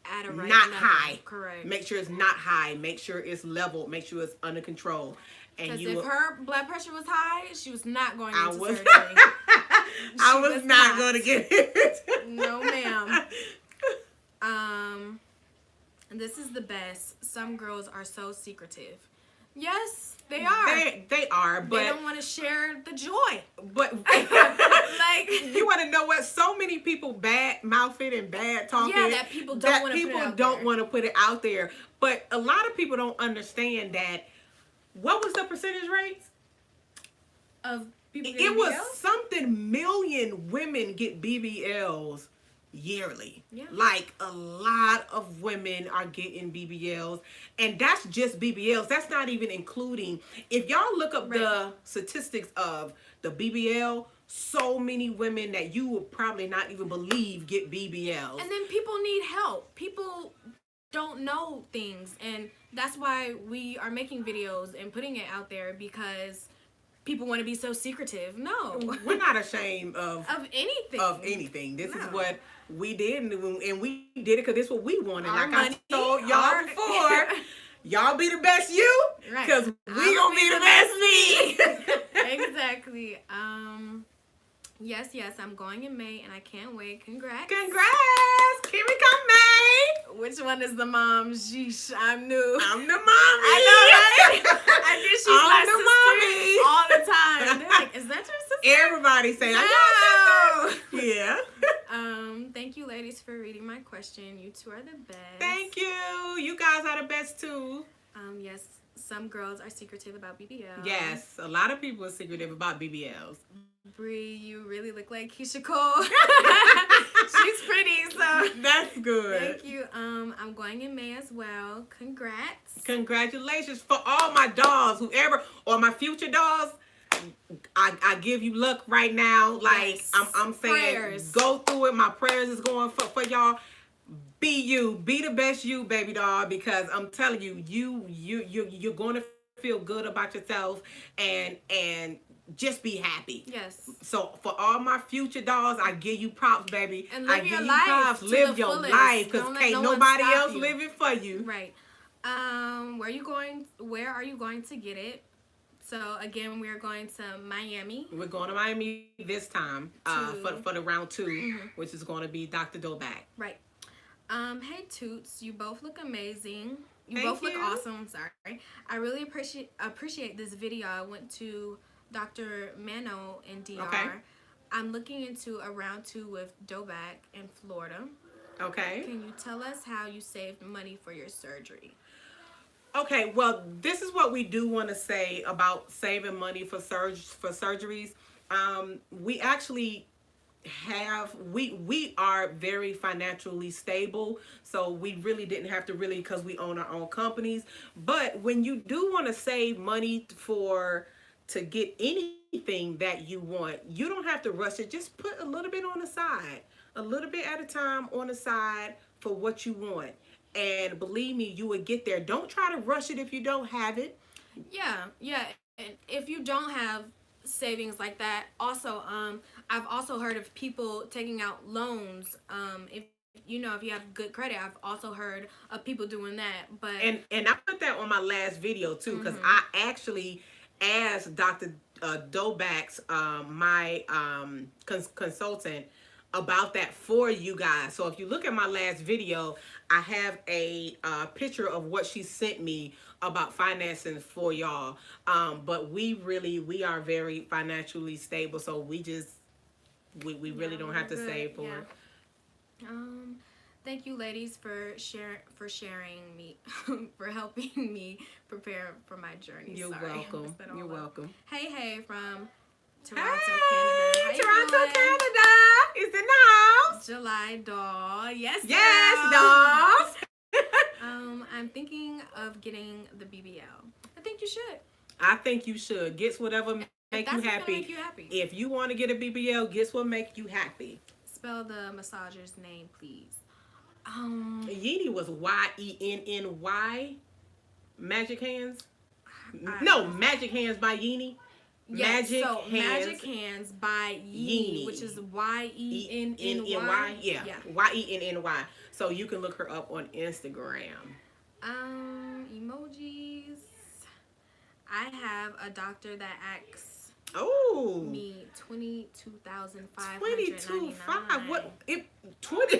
At a right not level. high. Correct. Make sure it's not high. Make sure it's level. Make sure it's under control. And Because you if her blood pressure was high, she was not going into surgery. I was not going to get it. No, ma'am. This is the best. Some girls are so secretive. Yes, they are. They are, but they don't want to share the joy. But Like, you want to know what? So many people bad mouthing and bad talking. yeah, that people don't want to put it out there. want to put it out there. But a lot of people don't understand that. What was the percentage rates? Of people It getting was BBLs? something million women get BBLs yearly. Yeah. Like a lot of women are getting BBLs, and that's just BBLs. That's not even including, if y'all look up the statistics of the BBL, so many women that you would probably not even believe get BBLs. And then people need help. People don't know things, and that's why we are making videos and putting it out there, because people want to be so secretive. No. We're not ashamed of anything. This is No. what we did, and we did it because this is what we wanted. Our Like money, I told y'all before, y'all be the best you, Right. because we gonna be the best me. Exactly. Yes, I'm going in May, and I can't wait. Congrats. Congrats! Here we come, May. Which one is the mom? Sheesh, I'm new. I'm the mommy. I know, right? I guess she's I'm my the sister all the time. They're like, is that your sister? Everybody saying, I know. Yeah. Thank you, ladies, for reading my question. You two are the best. Thank you. You guys are the best too. Yes, some girls are secretive about BBL. Yes, a lot of people are secretive about BBLs. Bree, you really look like Keisha Cole. She's pretty, so That's good. thank you. I'm going in May as well. Congrats. Congratulations for all my dolls, whoever, or my future dolls. I give you luck right now. Like, Yes. I'm saying, Prayers. go through it. My prayers is going for y'all. Be you, be the best you, baby doll, because I'm telling you, you're going to feel good about yourself, and just be happy. Yes. So for all my future dolls, I give you props, baby. And live I give your you life props. to Live the your fullest. life, because Don't let can't no one nobody stop else you. live it for you. Right. Where are you going to get it? So again, we are going to Miami. We're going to Miami this time for the round 2, which is going to be Dr. Doback. Right. Hey Toots, you both look amazing. You Thank both look you. awesome. Sorry. I really appreciate this video. I went to Dr. Mano in DR. Okay. I'm looking into a round 2 with Doback in Florida. Okay. Can you tell us how you saved money for your surgery? Okay, well, this is what we do want to say about saving money for surgeries. We actually we are very financially stable, so we really didn't have to really, because we own our own companies. But when you do want to save money for to get anything that you want, you don't have to rush it. Just put a little bit on the side, a little bit at a time on the side for what you want. And believe me, you will get there. Don't try to rush it if you don't have it. Yeah, yeah. And if you don't have savings like that, also, I've also heard of people taking out loans. If you know, if you have good credit, I've also heard of people doing that. But And I put that on my last video too, because mm-hmm. I actually asked Dr. Dobax, my consultant, about that for you guys. So if you look at my last video, I have a picture of what she sent me about financing for y'all. But we are very financially stable, so we Yeah, really don't we're have to good. save for Yeah. it. Um, Thank you, ladies, for sharing me for helping me prepare for my journey. You're Sorry, I welcome. messed that all You're up. welcome. Hey, from Toronto, Canada. How Hey, you Toronto, doing? Canada is in the house. July doll. Yes, Yes, girl. dolls. I'm thinking of getting the BBL. I think you should. I think you should. Get whatever If make that's you what's gonna happy. make you happy. If you want to get a BBL, guess what make you happy? Spell the massager's name, please. Yeeny was Yenny. Magic Hands. I, No, Magic Hands by Yeeny. yes, Magic so Hands. Magic Hands by Yeeny. Yeeny, which is YENNY. Yeah. Yeah. YENNY. So you can look her up on Instagram. Emojis. I have a doctor that asks Oh. me 22,599. 22.5. What it 20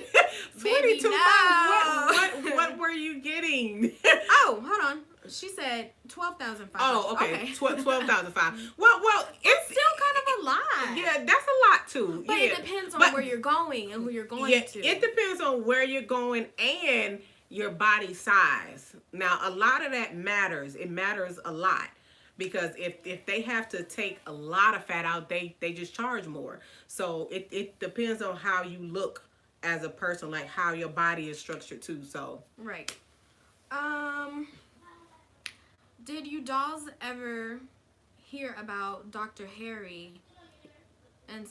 Baby, 22.5. no. What were you getting? Oh, hold on. She said 12,500. Oh, okay. 12,005. Well, it's Still kind of a lot. yeah, that's a lot too. But yeah. it depends on where you're going and who you're going to. It depends on where you're going and your body size. Now, a lot of that matters. It matters a lot. Because if they have to take a lot of fat out, they just charge more. So it depends on how you look as a person, like how your body is structured too. So Right. Did you dolls ever hear about Dr. Harry and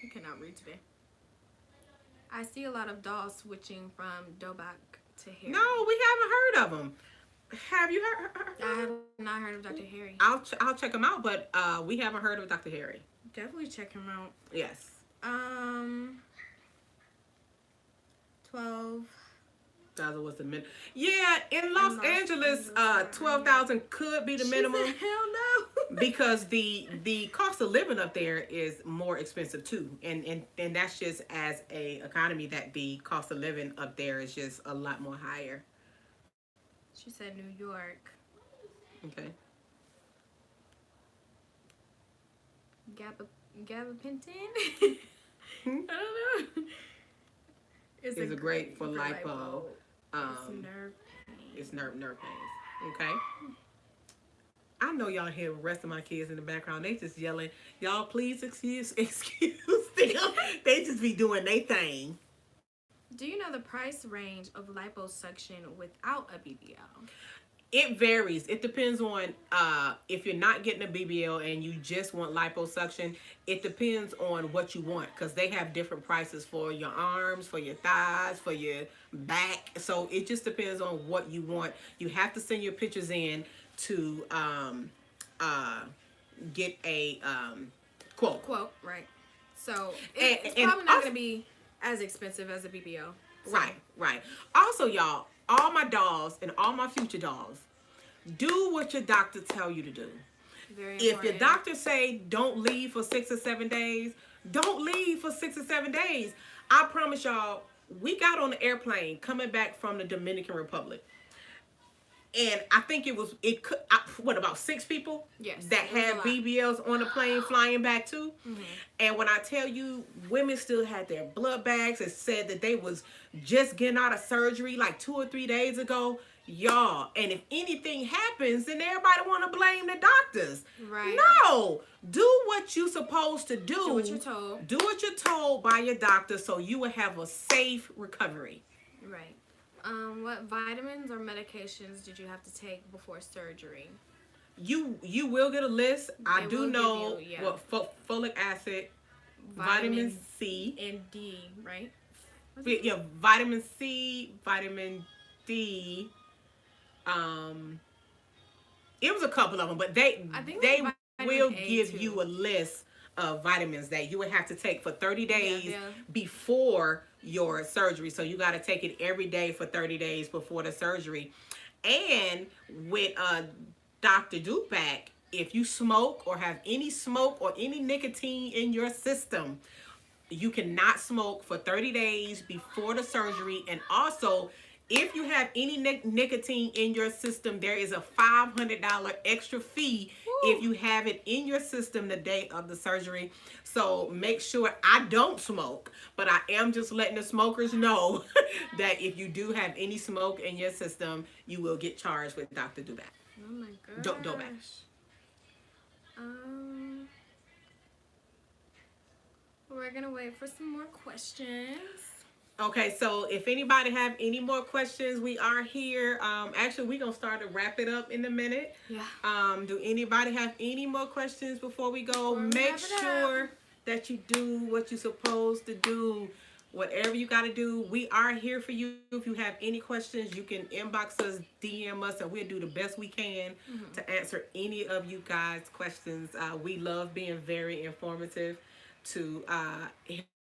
you cannot read today. I see a lot of dolls switching from Dobak to Harry. no, we haven't heard of them. Have you heard? I have not heard of Dr. Harry. I'll check them out, but we haven't heard of Dr. Harry. Definitely check him out. Yes. 12,000 was the minimum. Yeah, in Los Angeles, 12,000 could be the minimum. She said, hell no. Because the cost of living up there is more expensive too, and that's just as a economy that the cost of living up there is just a lot more higher. She said New York. Okay. Gabapentin? I don't know. It's a great for lipo. It's nerve pain. It's nerve pains. Okay. I know y'all hear the rest of my kids in the background. They just yelling. Y'all, please excuse them. They just be doing their thing. Do you know the price range of liposuction without a BBL? It varies. It depends on if you're not getting a BBL and you just want liposuction. It depends on what you want, because they have different prices for your arms, for your thighs, for your back. So it just depends on what you want. You have to send your pictures in to get a quote. Quote, right. So it's And probably not also, going to be as expensive as a BBL. So. Right. Also, y'all, all my dolls and all my future dolls, do what your doctor tell you to do. Very If important. your doctor say don't leave for 6 or 7 days, don't leave for 6 or 7 days. I promise y'all, we got on the airplane coming back from the Dominican Republic. And I think it could, what, about 6 people Yes, that it was a had lot. BBLs on the plane flying back too. Mm-hmm. And when I tell you, women still had their blood bags and said that they was just getting out of surgery like 2 or 3 days ago, y'all. And if anything happens, then everybody want to blame the doctors. Right. No, do what you supposed to do. Do what you're told. Do what you're told by your doctor, so you will have a safe recovery. Right. What vitamins or medications did you have to take before surgery? You will get a list. I They do will know give you, yeah. what folic acid, vitamin C, and D, right? yeah, vitamin C, vitamin D. It was a couple of them, but I think they it was will vitamin A give too. you a list of vitamins that you would have to take for 30 days yeah. before your surgery. So you got to take it every day for 30 days before the surgery. And with Dr. Dupac, if you smoke or have any smoke or any nicotine in your system, you cannot smoke for 30 days before the surgery. And also, if you have any nicotine in your system, there is a $500 extra fee if you have it in your system the day of the surgery. So make sure, I don't smoke, but I am just letting the smokers know that if you do have any smoke in your system, you will get charged with Dr. Dubac. Oh my gosh. Dubac. We're gonna wait for some more questions. Okay, so if anybody have any more questions, we are here. Actually, we're gonna start to wrap it up in a minute. Yeah. Do anybody have any more questions before we go? Before we Make wrap it sure that you do what you're supposed to do. Whatever you got to do, we are here for you. If you have any questions, you can inbox us, DM us, and we'll do the best we can to answer any of you guys' questions. We love being very informative to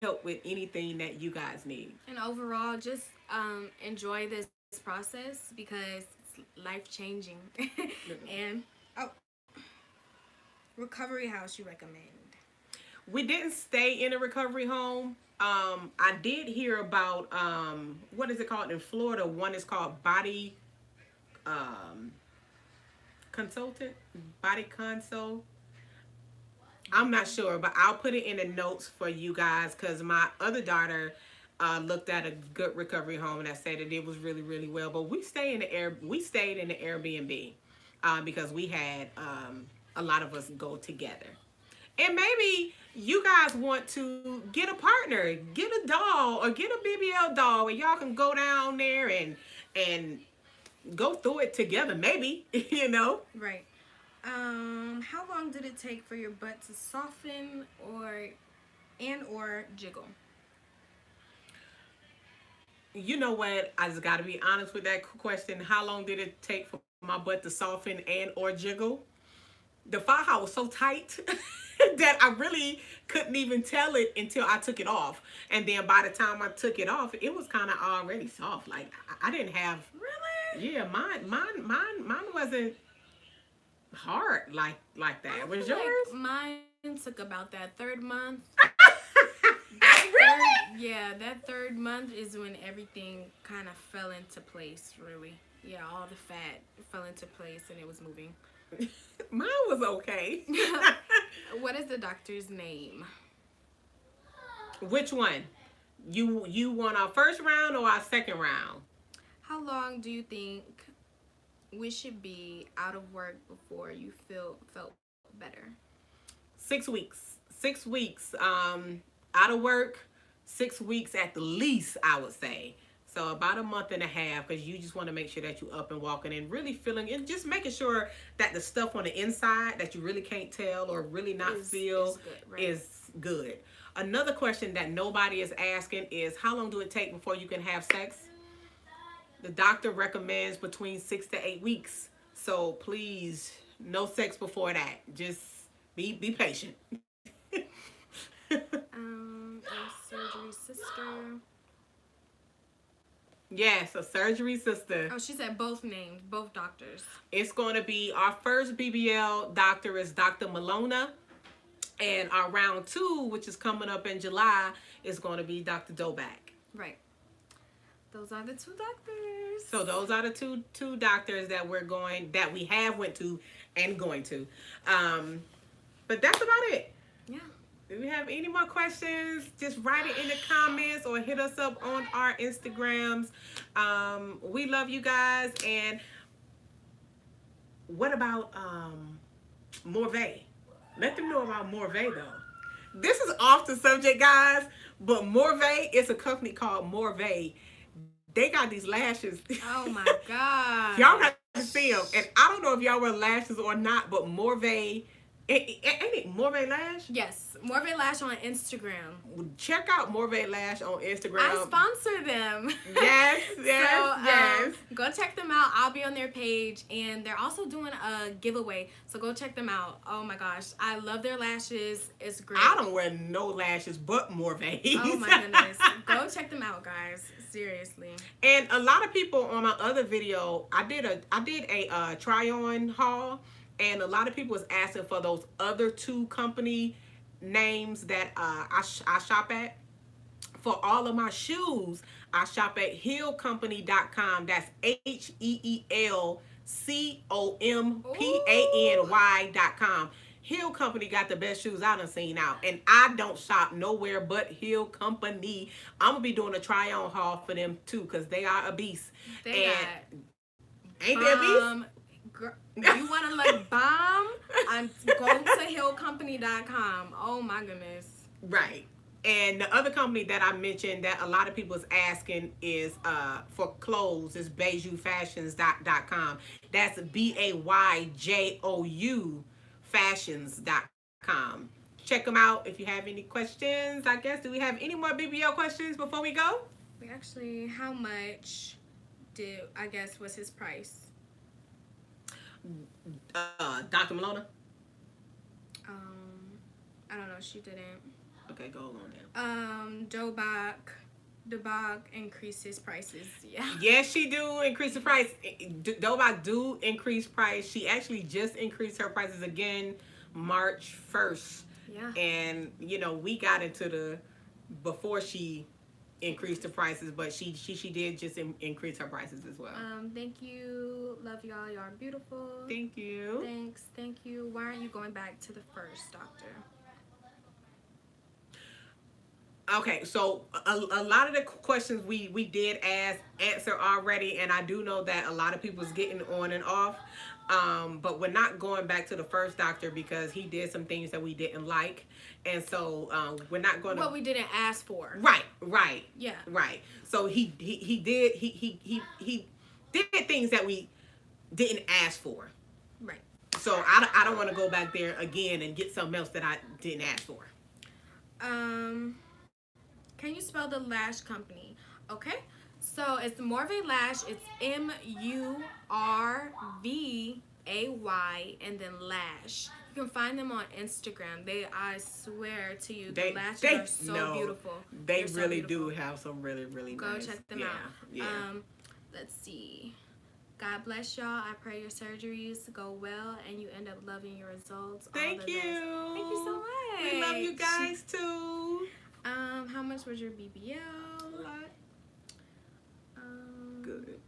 help with anything that you guys need. And overall, just enjoy this process because it's life changing. And recovery house you recommend? We didn't stay in a recovery home. I did hear about what is it called in Florida? One is called Body Consultant, Body Consult. I'm not sure, but I'll put it in the notes for you guys because my other daughter looked at a good recovery home and I said that it was really, really well. But we stayed in the Airbnb because we had a lot of us go together. And maybe you guys want to get a partner, get a doll or get a BBL doll, and y'all can go down there and go through it together. Maybe, you know. Right. How long did it take for your butt to soften or jiggle? You know what? I just got to be honest with that question. How long did it take for my butt to soften and or jiggle? The faja was so tight that I really couldn't even tell it until I took it off. And then by the time I took it off, it was kind of already soft. Like I didn't have. Really? Yeah, mine wasn't hard like that. Was yours? Like mine took about that third month. Really? Yeah, that third month is when everything kind of fell into place, really. Yeah, all the fat fell into place and it was moving. Mine was okay. What is the doctor's name? Which one? You want our first round or our second round? How long do you think we should be out of work before you felt better? 6 weeks. 6 weeks. Out of work. 6 weeks at the least, I would say. So about a month and a half, because you just want to make sure that you're up and walking and really feeling and just making sure that the stuff on the inside that you really can't tell or really not feel good, right? is good. Another question that nobody is asking is how long do it take before you can have sex? The doctor recommends between 6 to 8 weeks. So please, no sex before that. Just be patient. A surgery sister. Yes, a surgery sister. Oh, she said both names, both doctors. It's going to be our first BBL doctor is Dr. Malona. And our round 2, which is coming up in July, is going to be Dr. Doback. Right. Those are the two doctors. So those are the two doctors that we have went to and going to. But that's about it. Yeah. If you have any more questions, just write it in the comments or hit us up on our Instagrams. We love you guys. And what about Morvay? Let them know about Morvay though. This is off the subject, guys, but Morvay is a company called Morvay. They got these lashes. Oh my god. Y'all got to see them. And I don't know if y'all wear lashes or not, but Morvay, ain't it Morvay Lash? Yes, Morvay Lash on Instagram. Check out Morvay Lash on Instagram. I sponsor them. Yes, yes. Go check them out. I'll be on their page, and they're also doing a giveaway. So go check them out. Oh my gosh, I love their lashes. It's great. I don't wear no lashes but Morvay. Oh my goodness. Go check them out, guys. Seriously. And a lot of people on my other video, I did a try on haul, and a lot of people was asking for those other two company names that I shop at. For all of my shoes, I shop at heelcompany.com. That's HeelCompany.com. Heel Company got the best shoes I done seen out. And I don't shop nowhere but Heel Company. I'm going to be doing a try-on haul for them, too, because they are a beast. Ain't they a beast? You want to look bomb? Go to heelcompany.com. Oh, my goodness. Right. And the other company that I mentioned that a lot of people is asking is for clothes is BayJouFashions.com. That's BAYJOU fashions.com. Check them out if you have any questions. I guess, do we have any more BBL questions before we go? We actually, how much was his price? Dr. Malona? I don't know, she didn't. Okay, go on now. Dobak increased his prices. Yeah. Yes, she do increase the price. Dobak do increase price. She actually just increased her prices again March 1st. Yeah. And we got into before she increased the prices, but she did just increase her prices as well. Thank you. Love y'all. Y'all are beautiful. Thank you. Thanks. Thank you. Why aren't you going back to the first doctor? Okay, so a lot of the questions we did answer already, and I do know that a lot of people's getting on and off, but we're not going back to the first doctor because he did some things that we didn't like, and so we're not going to. What we didn't ask for. Right. Yeah. Right. So he did things that we didn't ask for. Right. So I don't want to go back there again and get something else that I didn't ask for. Can you spell the lash company? Okay, so it's Morvay Lash. It's MURVAY and then Lash. You can find them on Instagram. I swear to you, the lashes are so beautiful. They really do have some really, really nice. Go check them out. Yeah. Let's see. God bless y'all. I pray your surgeries go well and you end up loving your results. Thank you. Thank you so much. We love you guys too. How much was your BBL? Good.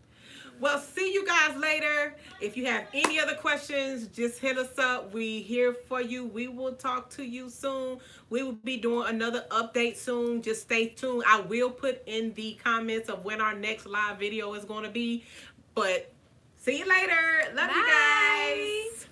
Well, see you guys later. If you have any other questions, just hit us up. We here for you. We will talk to you soon. We will be doing another update soon. Just stay tuned. I will put in the comments of when our next live video is going to be. But see you later. Love you guys.